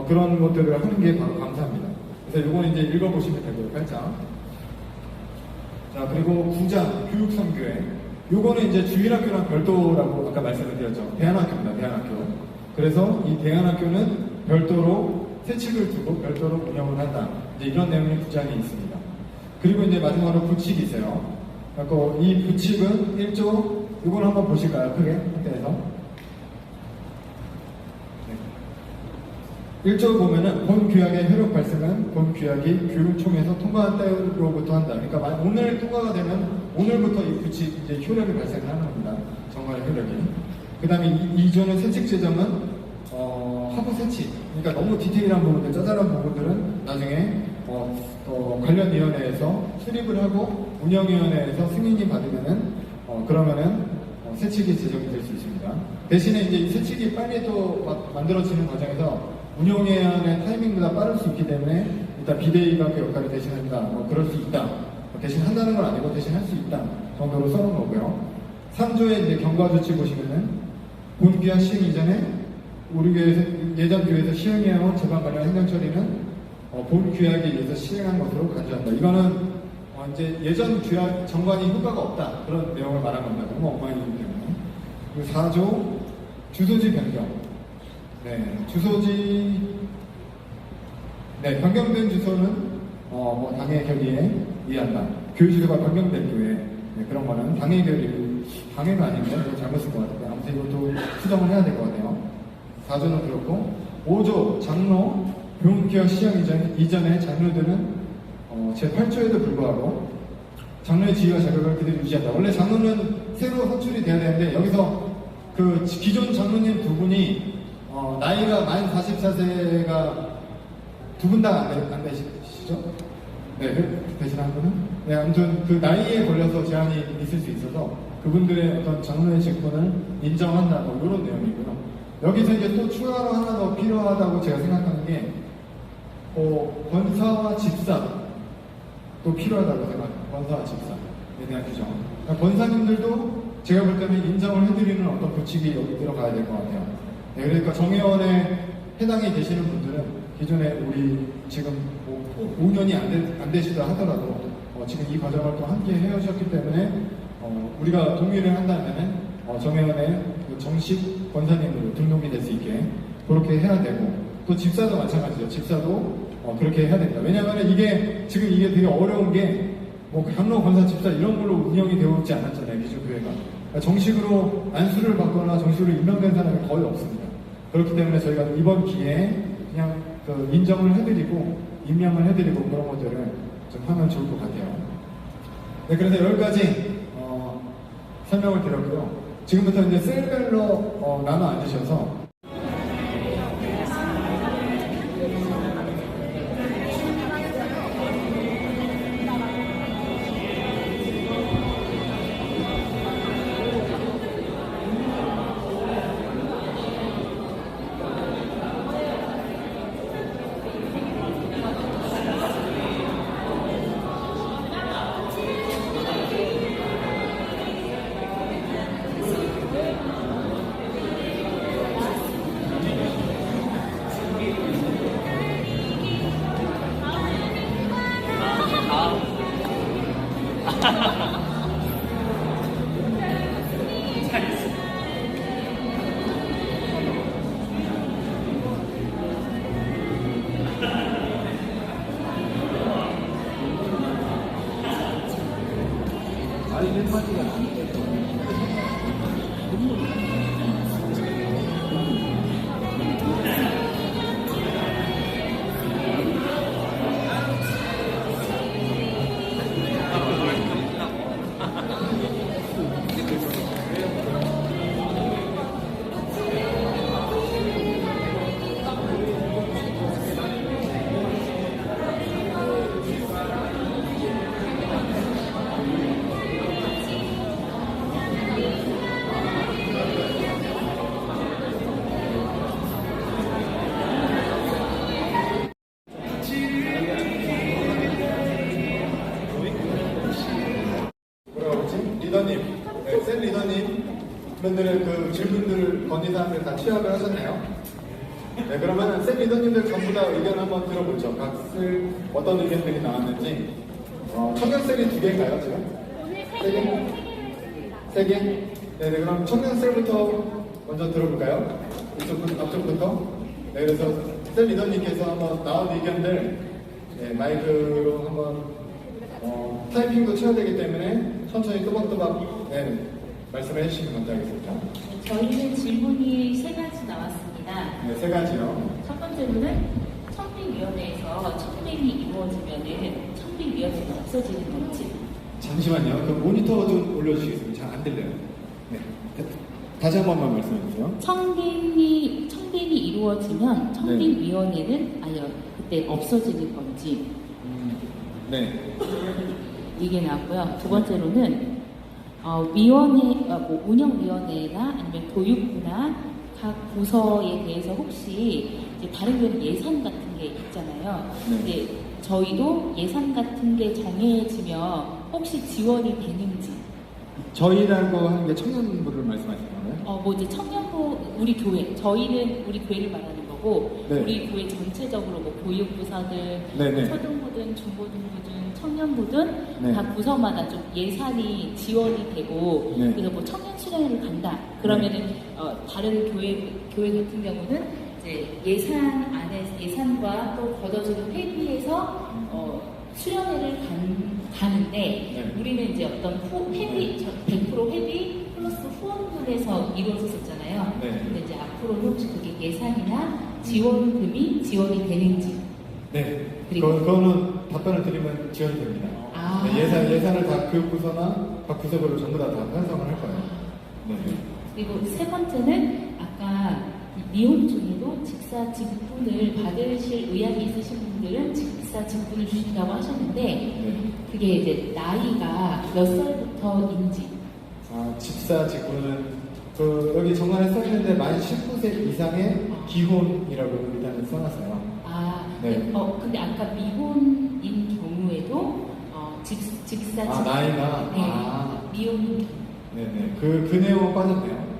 S2: 그런 것들을 하는 게 바로 감사입니다. 그래서 이거는 이제 읽어보시면 되고요. 8장. 자, 그리고 9장 교육선교회. 요거는 이제 주일학교랑 별도라고 아까 말씀을 드렸죠. 대안학교입니다. 대안학교. 그래서 이 대안학교는 별도로 세칙을 두고 별도로 운영을 한다. 이제 이런 내용이 9장에 있습니다. 그리고 이제 마지막으로 부칙이 있어요. 그래서 이 부칙은 1조, 이걸 한번 보실까요? 크게 한때에서. 1조 보면은 본 규약의 효력 발생은 본 규약이 교육총회에서 통과한 때로부터 한다. 그러니까 오늘 통과가 되면 오늘부터 이 부칙 이제 효력이 발생하는 겁니다. 정말 효력이. 그 다음에 2조는 세칙 제정은 하부 세칙. 그러니까 너무 디테일한 부분들, 짜잘한 부분들은 나중에 관련위원회에서 수립을 하고 운영위원회에서 승인이 받으면은 그러면은 세칙이 제정이 될 수 있습니다. 대신에 이제 이 세칙이 빨리 또 만들어지는 과정에서 운영위원회 타이밍보다 빠를 수 있기 때문에 일단 비대위가 그 역할을 대신한다. 그럴 수 있다. 대신 한다는 건 아니고 대신 할 수 있다 정도로 써놓은 거고요. 3조의 이제 경과조치 보시면은 본규약 시행 이전에 우리 교회에서 예전 교회에서 시행해온 재반 관련 행정 처리는 본 규약에 의해서 시행한 것으로 간주한다. 이거는 이제 예전 규약 정관이 효과가 없다 그런 내용을 말한 겁니다. 너무 엉망이기 때문에. 그리고 4조 주소지 변경. 네, 주소지 변경된 주소는 당의 결의에 의한다. 교회 주소가 변경된 교회 네, 그런 거는 방해가 아닌데 뭐 잘못 쓴 것 같아요. 아무튼 이것도 수정을 해야 될 것 같아요. 4조는 그렇고 5조 장로 교훈기억 시행 이전의 장로들은 제8조에도 불구하고 장로의 지위와 자격을 그대로 유지한다. 원래 장로는 새로 선출이 돼야 되는데 여기서 그 기존 장로님 두 분이 나이가 만 44세가 두 분 다 안 되시죠? 네, 되시는 분은? 네, 아무튼 그 나이에 걸려서 제한이 있을 수 있어서 그분들의 어떤 장로의 직분을 인정한다, 뭐 이런 내용이고요. 여기서 이제 또 추가로 하나 더 필요하다고 제가 생각하는 게 권사와 집사 또 필요하다고 생각합니다. 권사와 집사에 대한 규정. 그러니까 권사님들도 제가 볼 때는 인정을 해드리는 어떤 규칙이 여기 들어가야 될 것 같아요. 네, 그러니까 정회원에 해당이 되시는 분들은 기존에 우리 지금 5년이 안 되시다 하더라도 지금 이 과정을 또 함께 해오셨기 때문에 우리가 동의를 한다면은 정회원의 그 정식 권사님으로 등록이 될 수 있게 그렇게 해야 되고 또 집사도 마찬가지죠. 집사도 그렇게 해야 됩니다. 왜냐하면 이게 지금 이게 되게 어려운 게 뭐 장로, 권사, 집사 이런 걸로 운영이 되어 있지 않았잖아요. 기존 교회가. 그러니까 정식으로 안수를 받거나 정식으로 임명된 사람이 거의 없습니다. 그렇기 때문에 저희가 이번 기회에 그냥 그 인정을 해드리고 임명을 해드리고 그런 것들을 좀 하면 좋을 것 같아요. 네, 그래서 여기까지 설명을 드렸고요. 지금부터 이제 셀별로 나눠 앉으셔서 리더님, 네, 셀 리더님 분들의 그 질문들을 건의사항들 다 취합을 하셨나요? 네, 그러면 셀 리더님들 전부 다 의견 한번 들어보죠. 각 셀 어떤 의견들이 나왔는지. 청년 셀이 2개인가요, 지금? 3개? 3개? 네, 그럼 청년 셀부터 먼저 들어볼까요? 앞쪽부터. 네, 그래서 셀 리더님께서 한번 나온 의견들 마이크로 한번 타이핑도 쳐야 되기 때문에 천천히 또박또박 말씀을 해주시면 감사하겠습니다.
S3: 저희는 질문이 3가지 나왔습니다.
S2: 네, 3가지요.
S3: 첫 번째로는 청빙위원회에서 청빙이 이루어지면은 청빙위원회가 없어지는 건지.
S2: 잠시만요. 그 모니터 좀 올려주시겠습니다. 잘 안 들려요. 네. 다시 한 번만 말씀해 주세요.
S3: 청빙이 이루어지면 청빙위원회는 아예 그때 없어지는 건지.
S2: 네.
S3: 이게 나왔고요. 두 번째로는 운영위원회나 아니면 교육부나 각 부서에 대해서 혹시 이제 다른 교회는 예산 같은 게 있잖아요. 근데 저희도 예산 같은 게 정해지면 혹시 지원이 되는지.
S2: 저희라는 거 하는 게 청년부를 말씀하시는 건가요?
S3: 뭐 이제 청년부 우리 교회 저희는 우리 교회를 말하는 거고
S2: 네.
S3: 우리 교회 전체적으로 뭐 교육부서들,
S2: 네네.
S3: 초등부든 중고등부든 청년부든
S2: 네.
S3: 각 부서마다 좀 예산이 지원이 되고
S2: 네.
S3: 그래서 뭐 청년 수련회를 간다 그러면은 다른 교회 같은 경우는 이제 예산과 또 걷어지는 회비에서 수련회를 가는데
S2: 네.
S3: 우리는 이제 어떤 회비 100% 회비 플러스 후원금에서 이루어졌었잖아요.
S2: 네.
S3: 근데 이제 앞으로는 혹시 그게 예산이나 지원금이 지원이 되는지.
S2: 네.
S3: 그리고-
S2: 그거는 답변을 드리면 지원됩니다.
S3: 아.
S2: 네, 예산을 다 교육부서나 각 부서별로 전부 다 편성을 할 거예요. 네.
S3: 그리고 세 번째는 아까 미혼 중에도 직사 직분을 받으실 의향이 있으신 분들은 직사 직분을 주신다고 하셨는데
S2: 네.
S3: 그게 이제 나이가 몇 살부터인지.
S2: 집사 직분은 여기 정관에 써있는데 만 19세 이상의 기혼이라고 일단은 써놨어요. 네.
S3: 근데 아까 미혼인 경우에도 직사
S2: 나이가
S3: 네, 미혼인 경우.
S2: 네네. 그 내용은 빠졌네요.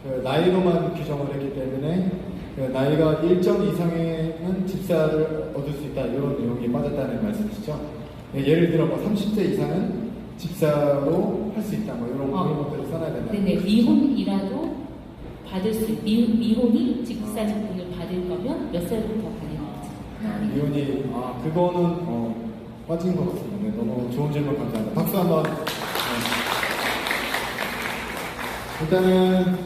S2: 그 나이로만 규정을 했기 때문에 그 나이가 일정 이상에는 집사를 얻을 수 있다 이런 내용이 빠졌다는 말씀이시죠? 네, 예를 들어 뭐 30세 이상은 집사로 할 수 있다 뭐 이런 것들을 써놔야 된다.
S3: 네네. 미혼이라도 받을 수 미혼이 직사 직분을 받을 거면 몇 살부터 가능한지.
S2: 미혼이 그거는 빠진 것 같습니다. 네, 너무 좋은 질문 감사합니다. 박수 한번. 네. 일단은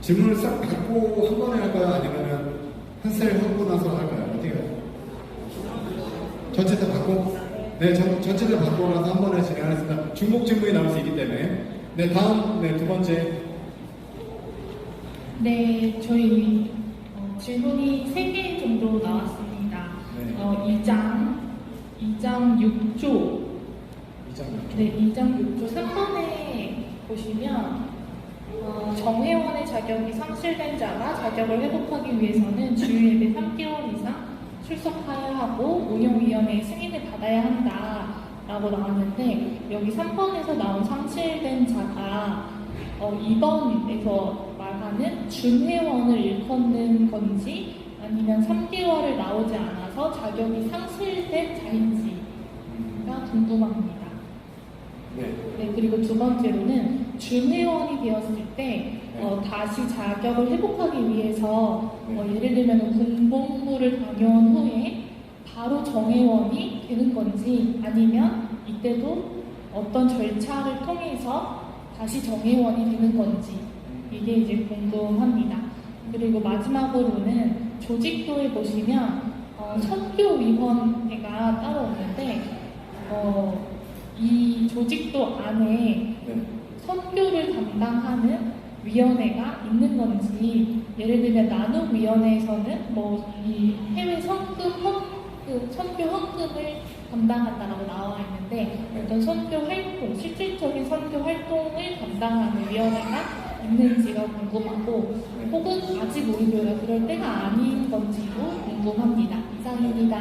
S2: 질문을 싹 받고 한 번에 할까요? 아니면 한 셀 하고 나서 할까요? 어떻게 해요? 전체 다 받고? 네, 전체 다 받고 나서 한 번에 진행하겠습니다. 중복 질문이 나올 수 있기 때문에. 네, 다음, 네, 두 번째.
S4: 네, 저희 질문이 3개 정도 나왔습니다.
S2: 네.
S4: 2장 6조.
S2: 2장 6조.
S4: 네, 2장 6조 3번에 보시면 정회원의 자격이 상실된 자가 자격을 회복하기 위해서는 주일예배 3개월 이상 출석하여야 하고 운영위원회의 승인을 받아야 한다라고 나왔는데 여기 3번에서 나온 상실된 자가 2번에서 말하는 준회원을 일컫는 건지 아니면 3개월을 나오지 않아서 자격이 상실된 자인지가 궁금합니다. 네, 그리고 두 번째로는 준회원이 되었을 때 다시 자격을 회복하기 위해서 예를 들면 군복무를 다녀온 후에 바로 정회원이 되는 건지 아니면 이때도 어떤 절차를 통해서 다시 정회원이 되는 건지 이게 이제 궁금합니다. 그리고 마지막으로는 조직도에 보시면 선교위원회가 따로 있는데 이 조직도 안에 선교를 담당하는 위원회가 있는 건지 예를 들면 나눔위원회에서는 뭐 이 해외 선교 헌금을 담당한다라고 나와 있는데 어떤 선교 활동, 실질적인 선교 활동을 담당하는 위원회가 있는지가 궁금하고 혹은 아직 우리 교회가 그럴 때가 아닌 건지도 궁금합니다. 이상입니다.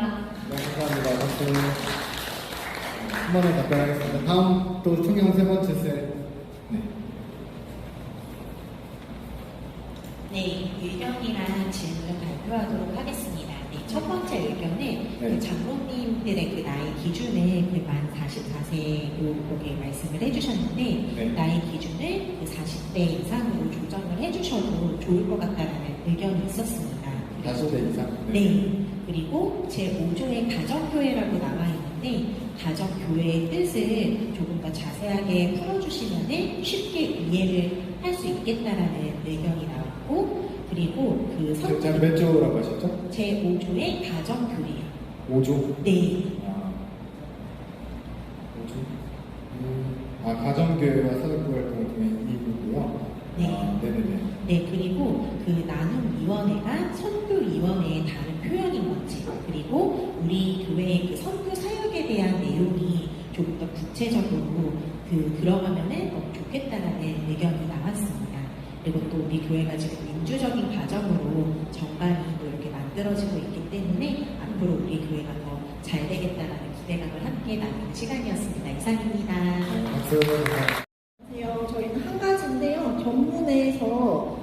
S2: 네, 감사합니다. 박수. 한 번에 답변하겠습니다. 다음 또 총경 세 번째 셀. 네.
S5: 네, 의견이라는 질문을 발표하도록 하겠습니다. 네, 첫 번째 의견은 그 장로님들의 그 나이 기준을 만 44세로 거기에 말씀을 해주셨는데 나이 기준을 그 40대 이상으로 조정을 해주셔도 좋을 것 같다는 의견이 있었습니다.
S2: 40대 이상?
S5: 네. 그리고 제5조에 가정교회라고 나와 있는데 가정교회의 뜻을 조금 더 자세하게 풀어주시면 쉽게 이해를 할 수 있겠다라는 의견이 나왔고 그리고 그
S2: 제가 몇 조라고 하셨죠?
S5: 제5조의 가정교회요.
S2: 5조?
S5: 네.
S2: 5조? 가정교회와 사회부 활동을 통해 이익이고요.
S5: 네.
S2: 네네네.
S5: 네, 그리고 그 나눔위원회가 선교위원회의 다른 표현인 건지, 그리고 우리 교회의 그 선교 사역에 대한 내용이 조금 더 구체적으로 들어가면은 좋겠다라는 의견이 나왔습니다. 그리고 또 우리 교회가 지금 민주적인 과정으로 정관이 또 이렇게 만들어지고 있기 때문에 앞으로 우리 교회가 더 잘 되겠다라는 기대감을 함께 나누는 시간이었습니다. 이상입니다.
S2: 박수.
S6: 안녕하세요. 저희는 한 가지인데요. 전문에서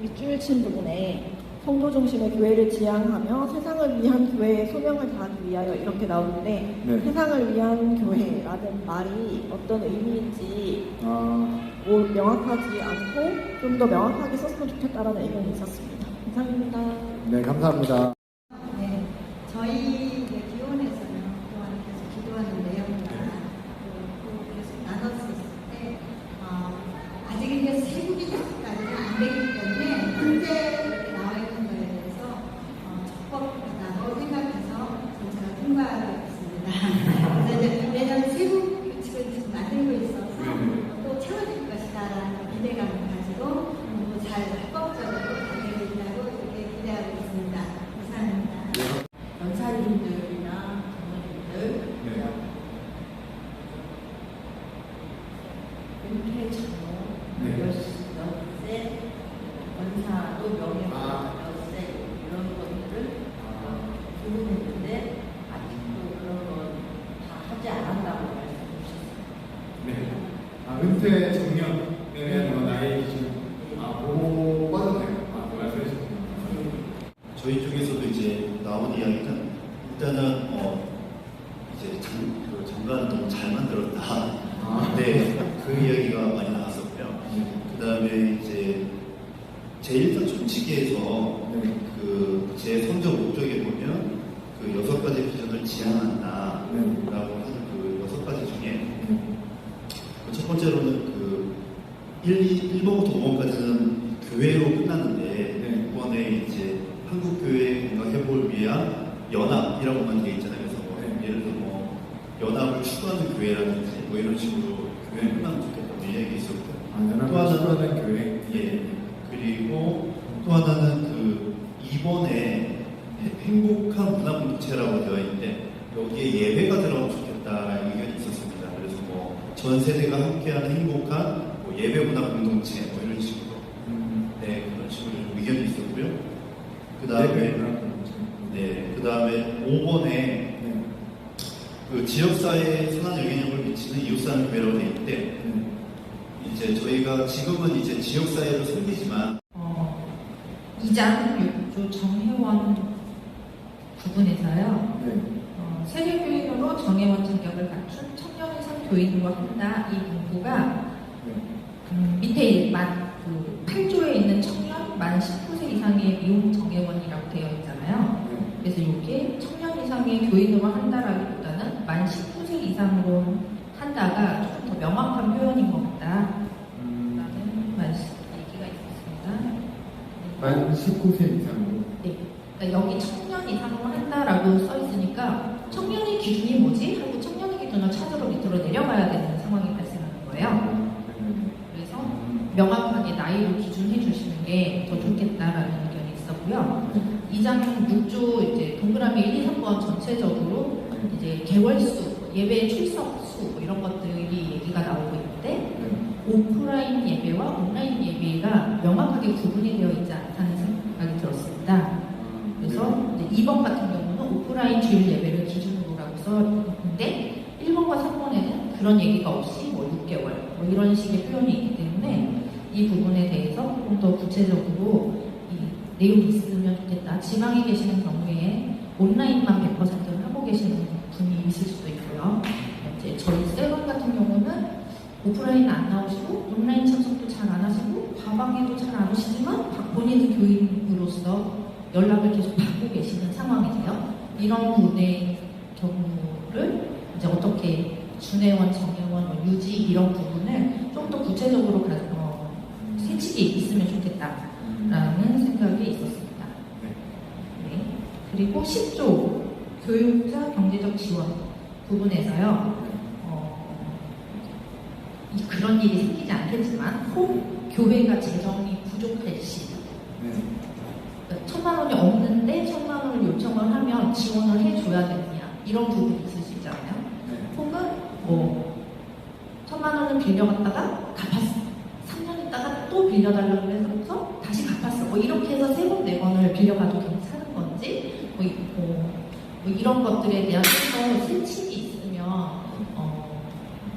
S6: 밑줄 친 부분에 성도 중심의 교회를 지향하며 세상을 위한 교회의 소명을 다하기 위하여 이렇게 나오는데 세상을 위한 교회라는 말이 어떤 의미인지 명확하지 않고 좀 더 명확하게 썼으면 좋겠다라는 의견이 있었습니다. 이상입니다.
S2: 네, 감사합니다.
S7: 네, 저희 기원에서는
S2: 은퇴 정년에 대한 나이 기준 보고 빠도 돼요. 말씀해 주세요.
S7: 저희 쪽에서도 이제 나온 이야기는 일단은 이제 그 정관을 너무 잘 만들었다. 네, 그 이야기가 많이 나왔었고요. 그 다음에 이제 제1선 총칙에서 그 제 성적 목적에 보면 그 6가지 비전을 지향한다라고 하는 그 6가지 중에 그 첫 번째로는 그 1번부터 5번까지는 교회로 끝났는데 이번에 이제 한국교회 건강회복을 위한 연합이라고만 되어 있잖아요. 그래서 예를 들어 뭐 연합을 추구하는 교회라든지 뭐 이런 식으로 교회는 끝나면 좋겠다고 이야기 있었고 또 하나는
S2: 교회.
S7: 예. 그리고 또 하나는 그 이번에 행복한 문화 공동체라고 되어 있는데 여기에 예배가 들어가면 좋겠다라는 의견이 있었습니다. 그래서 뭐 전 세대가 함께하는 행복한 뭐 예배 문화 공동체 뭐 이런 식으로 네 그런 식으로 좀 의견이 있었고요. 그 다음에 5번에 그 지역사회에 선한 영향력을 미치는 이웃사는 교회라고 되어 있는데 이제 저희가 지금은 이제 지역사회를 섬기지만
S8: 2장 6조 정회원 부분에서요. 세계교인으로 정회원 자격을 갖춘 청년 이상 교인으로 한다. 이 문구가 밑에 8조에 있는 청년 만 19세 이상의 미혼 정회원이라고 되어 있잖아요. 그래서 이게 청년 이상의 교인으로 한다라기보다는 만 19세 이상으로 한다가 조금 더 명확한 표현인 것 같다라는 얘기가 있었습니다.
S2: 만 19세 이상으로.
S8: 네. 그러니까 여기 청년 이상으로 한다라고 써 있으니까 청년의 기준이 뭐지? 하고 청년의 기준을 찾으러 밑으로 내려가야 되는 상황이 발생하는 거예요. 그래서 명확하게 나이로 기준해 주시는 게 더 좋겠다라는 의견이 있었고요. 2장 6조 이제 동그라미 1, 2, 3번 전체적으로 이제 개월수, 예배 출석수 뭐 이런 것들이 얘기가 나오고 있는데 오프라인 예배와 온라인 예배가 명확하게 구분이 되어 있지 않다는 생각이 들었습니다. 그래서 이제 2번 같은 경우는 오프라인 주일 예배를 기준으로라고 써있는데 1번과 3번에는 그런 얘기가 없이 뭐 6개월 뭐 이런 식의 표현이 있기 때문에 이 부분에 대해서 조금 더 구체적으로 이 내용이 있으면 좋겠다. 지방에 계시는 경우에 온라인만 100%를 하고 계시는 분이 있을 수도 있고요. 이제 저희 세번 같은 경우는 오프라인 안 나오시고 온라인 참석도 잘 안 하시고 과방에도 잘 안 오시지만 본인은 교인으로서 연락을 계속 받고 계시는 상황이세요. 이런 분의 경우를 이제 어떻게 준회원, 정회원, 유지 이런 부분을 좀 더 구체적으로 세칙이 있으면 좋겠다라는 생각이 있었습니다. 네. 그리고 10조 교육자 경제적 지원 부분에서요. 그런 일이 생기지 않겠지만 혹 교회가 재정이 부족할 시 1,000만 원이 없는데 1,000만 원을 요청을 하면 지원을 해줘야 되느냐 이런 부분이 있을 수 있잖아요. 혹은 뭐 1,000만 원을 빌려갔다가 갚았어. 3년 있다가 또 빌려달라고 해서 다시 갚았어. 뭐 이렇게 해서 3번, 4번을 빌려가도 괜찮은 건지 뭐 이런 것들에 대한 좀 세칙이 있으면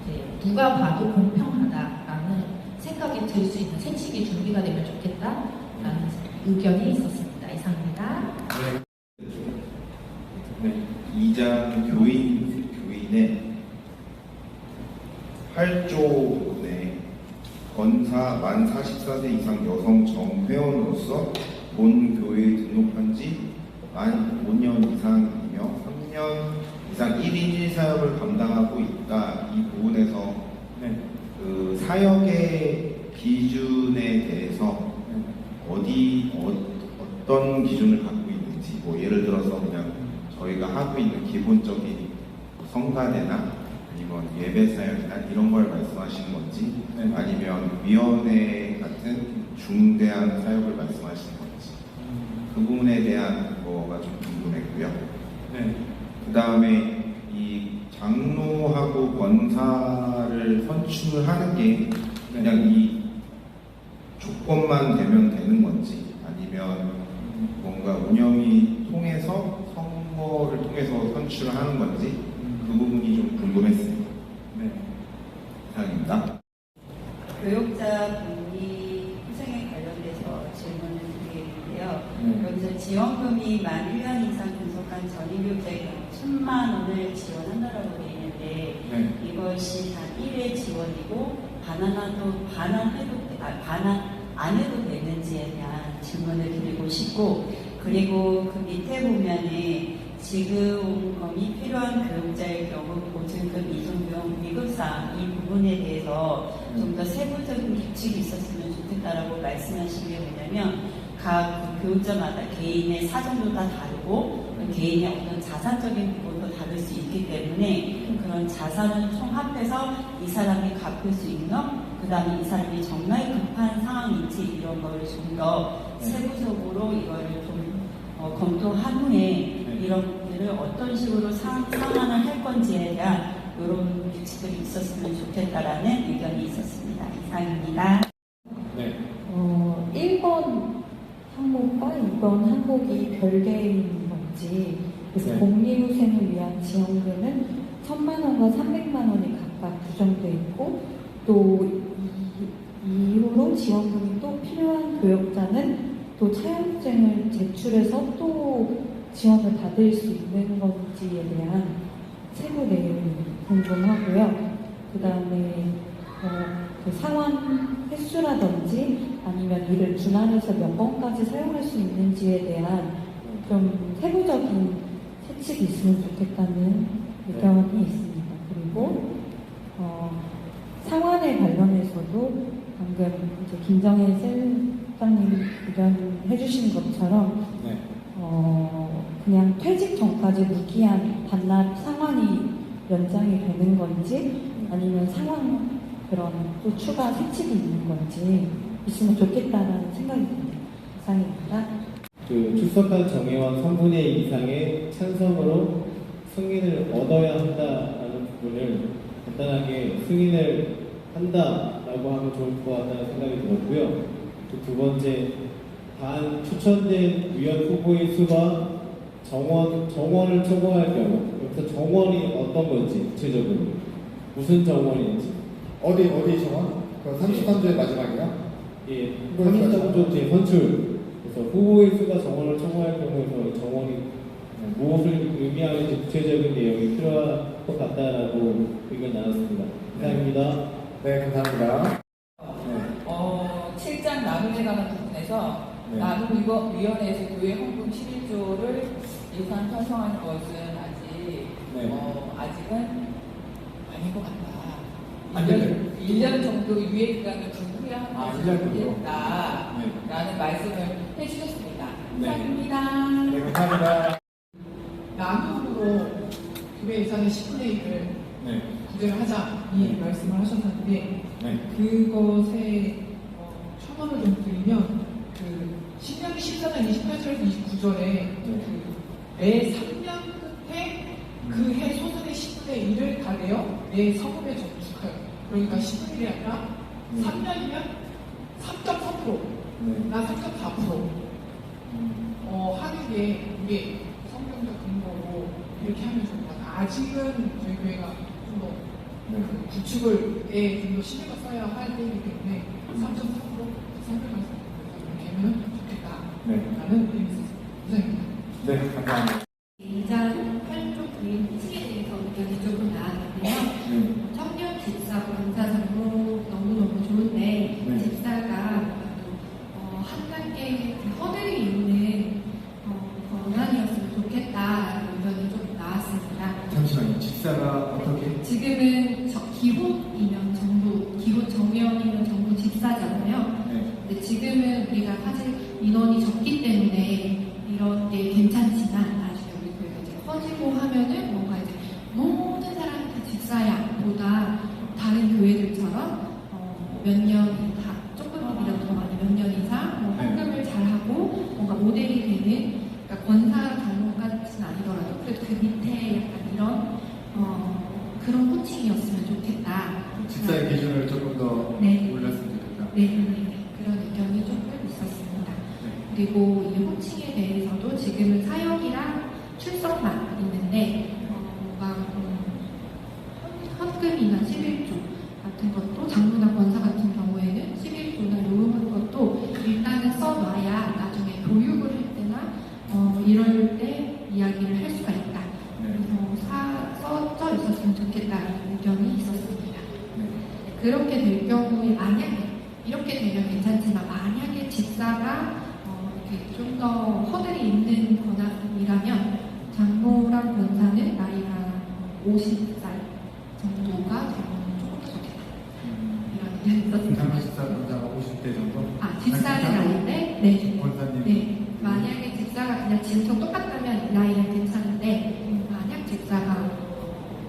S8: 이제 누가 봐도 공평하다라는 생각이 들 수 있는 세칙이 준비가 되면 좋겠다라는 의견이 있었습니다. 이상입니다.
S9: 2장 교인의 8조 부분에 권사 만 44세 이상 여성 정회원으로서 본 교회에 등록한 지 만 5년 이상이며 3년 이상 1인 1사역을 감당하고 있다. 이 부분에서 그 사역의 기준에 대해서 어떤 기준을 갖고 있는지, 뭐 예를 들어서 그냥 저희가 하고 있는 기본적인 성가대나 아니면 예배 사역이나 이런 걸 말씀하시는 건지, 아니면 위원회 같은 중대한 사역을 말씀하시는 건지, 그 부분에 대한 거가 좀 궁금했고요. 그 다음에 이 장로하고 권사를 선출하는 게 그냥 이 조건만 되면 되는 건지, 아니면 뭔가 운영이 통해서 선거를 통해서 선출을 하는 건지, 그 부분이 좀 궁금했습니다. 이상입니다.
S10: 저희 만 1년 이상 근속한 전입교육자의 경우 1,000만 원을 지원한다라고 되어 있는데
S2: 네.
S10: 이것이 단 1회 지원이고 반환 안 해도 되는지에 대한 질문을 드리고 싶고, 그리고 그 밑에 보면은 지급금이 필요한 교육자의 경우 보증금, 이종금, 위급사항 이 부분에 대해서 좀 더 세부적인 규칙이 있었으면 좋겠다라고 말씀하신 게 뭐냐면, 각 교육자마다 개인의 사정도 다 다르고 개인의 어떤 자산적인 부분도 다를 수 있기 때문에 그런 자산을 총합해서 이 사람이 갚을 수 있는, 그 다음에 이 사람이 정말 급한 상황인지 이런 걸 좀 더 세부적으로 이거를 좀 검토한 후에 이런 것들을 어떤 식으로 상환을 할 건지에 대한 이런 규칙들이 있었으면 좋겠다라는 의견이 있었습니다. 이상입니다.
S2: 네.
S11: 1번 항목과 2번 항목이 별개인 건지, 그래서
S2: 네.
S11: 공리후생을 위한 지원금은 1,000만 원과 300만 원이 각각 구정돼 있고, 또 이후로 지원금이 또 필요한 교육자는 또 차용증을 제출해서 또 지원을 받을 수 있는 건지에 대한 세부 내용이 궁금하고요. 그 다음에 그 상환 횟수라든지 아니면 이를 분할해서 몇 번까지 사용할 수 있는지에 대한 좀 세부적인 세칙이 있으면 좋겠다는 의견이 있습니다. 그리고 상환에 관련해서도 방금 이제 김정혜 셀장님 의견해 주신 것처럼
S2: 네.
S11: 그냥 퇴직 전까지 무기한 반납 상환이 연장이 되는 건지, 아니면 상환 그런 또 추가 세칙이 있는 건지 있으면 좋겠다라는 생각이 듭니다. 이상입니다.
S12: 그 출석한 정회원 3분의 2 이상의 찬성으로 승인을 얻어야 한다라는 부분을 간단하게 승인을 한다라고 하면 좋을 것 같다는 생각이 들었고요. 두 번째, 단 추천된 위원 후보의 수가 정원을 초과할 경우, 여기서 정원이 어떤 건지 구체적으로 무슨 정원인지.
S2: 어디 정원? 그 33조의 마지막이요?
S12: 예, 33조 제 선출. 그래서 후보의 수가 정원을 초과할 경우에서 정원이 무엇을 의미하는지 구체적인 내용이 필요할 것 같다라고 의견 나눴습니다. 이상입니다.
S2: 네, 감사합니다.
S13: 7장 나눔에 관한 부분에서
S2: 네.
S13: 나눔위원회에서 교회 헌금 11조를 예산 편성하는 것은 아직은 아닌 것 같다. 1년 정도 유예 기간을 둔 후에 하면 좋겠다라는 말씀을 해주셨습니다.
S2: 네.
S13: 감사합니다.
S2: 네, 감사합니다.
S14: 나눔으로 교회 예산의 10분의 1을 구제를 하자 이 말씀을 하셨는데 그것에 첨언을 좀 드리면 신명기 14장 28절에서 29절에 매 3년 끝에 그 해 소득의 10분의 1을 다 내어 내 성금에 저축하여. 그러니까 10분의 1이 아니라 3년이면 3.3%, 나 3.4% 하는 게 이게 성경적 근거로 이렇게 하면 좋을 것 같아요. 아직은 저희 교회가 좀 더 구축에 좀 더 신경을 써야 할 때이기 때문에 3.3% 성경에서 이렇게 하면 좋겠다라는 의미 있습니다. 이상입니다.
S2: 네, 감사합니다.
S15: 인장 활동 규칙에 대해서 의견이 조금 나왔는데요. 청년 집사 권사 정보 너무너무 좋은데 집사가 한 단계 허들이 있는 권한이었으면 좋겠다라는 의견이 좀 나왔습니다.
S2: 잠시만요. 집사가 어떻게?
S15: 지금은 기혼이면 정부, 기혼 정회원이면 정부 집사잖아요. 근데 지금은 우리가 사실 인원이 적기 때문에 이런 게 괜찮지만 나중에 우리 교회가 이제 커지고 하면은 뭔가 이제 모든 사람이 다 집사야보다 다른 교회들처럼 몇 년 다 조금이라도 더 많이 몇 년 이상 헌금을 잘하고 뭔가 모델이 되는, 그러니까 권사 당론까지는 아니더라도 그래도 그 밑에 약간 이런 그런 호칭이었으면 좋겠다.
S2: 집사의 기준을 조금 더 올렸으면 좋겠다.
S15: 네, 그런 의견이 조금 있었습니다. 그리고 이 호칭에 대해서도 지금은 사역이랑 출석만 있는데 뭔가 헌금이나 11조 같은 것도 장로나 권사 같은 경우에는 11조나 요런 것도 일단은 써놔야 나중에 교육을 할 때나 이런 이럴 때 이야기를 할 수가 있다. 그래서 써져 있었으면 좋겠다는 의견이 있었습니다. 그렇게 될 경우에 만약에 이렇게 되면 괜찮지만 만약에 집사가 좀 더 허들이 있는 권한이라면 장모랑 권사는 나이가 50살 정도가 되면 조금 더 좋겠다. 이런 의견이 있었습니다.
S2: 집사 권사가 50대 정도?
S15: 집사의 나이인데, 네.
S2: 권사님.
S15: 네. 만약에 집사가 그냥 지금처럼 똑같다면 나이는 괜찮은데, 만약 집사가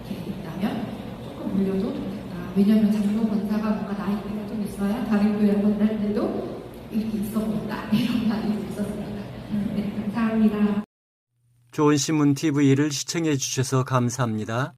S15: 이렇게 있다면 조금 올려도 좋겠다. 왜냐면 장로 권사가 뭔가 나이가 좀 있어야 다른 교회 만날 때도 이렇게 있어 보인다. 이런 말이 있었습니다. 네, 감사합니다.
S1: 좋은 신문 TV를 시청해 주셔서 감사합니다.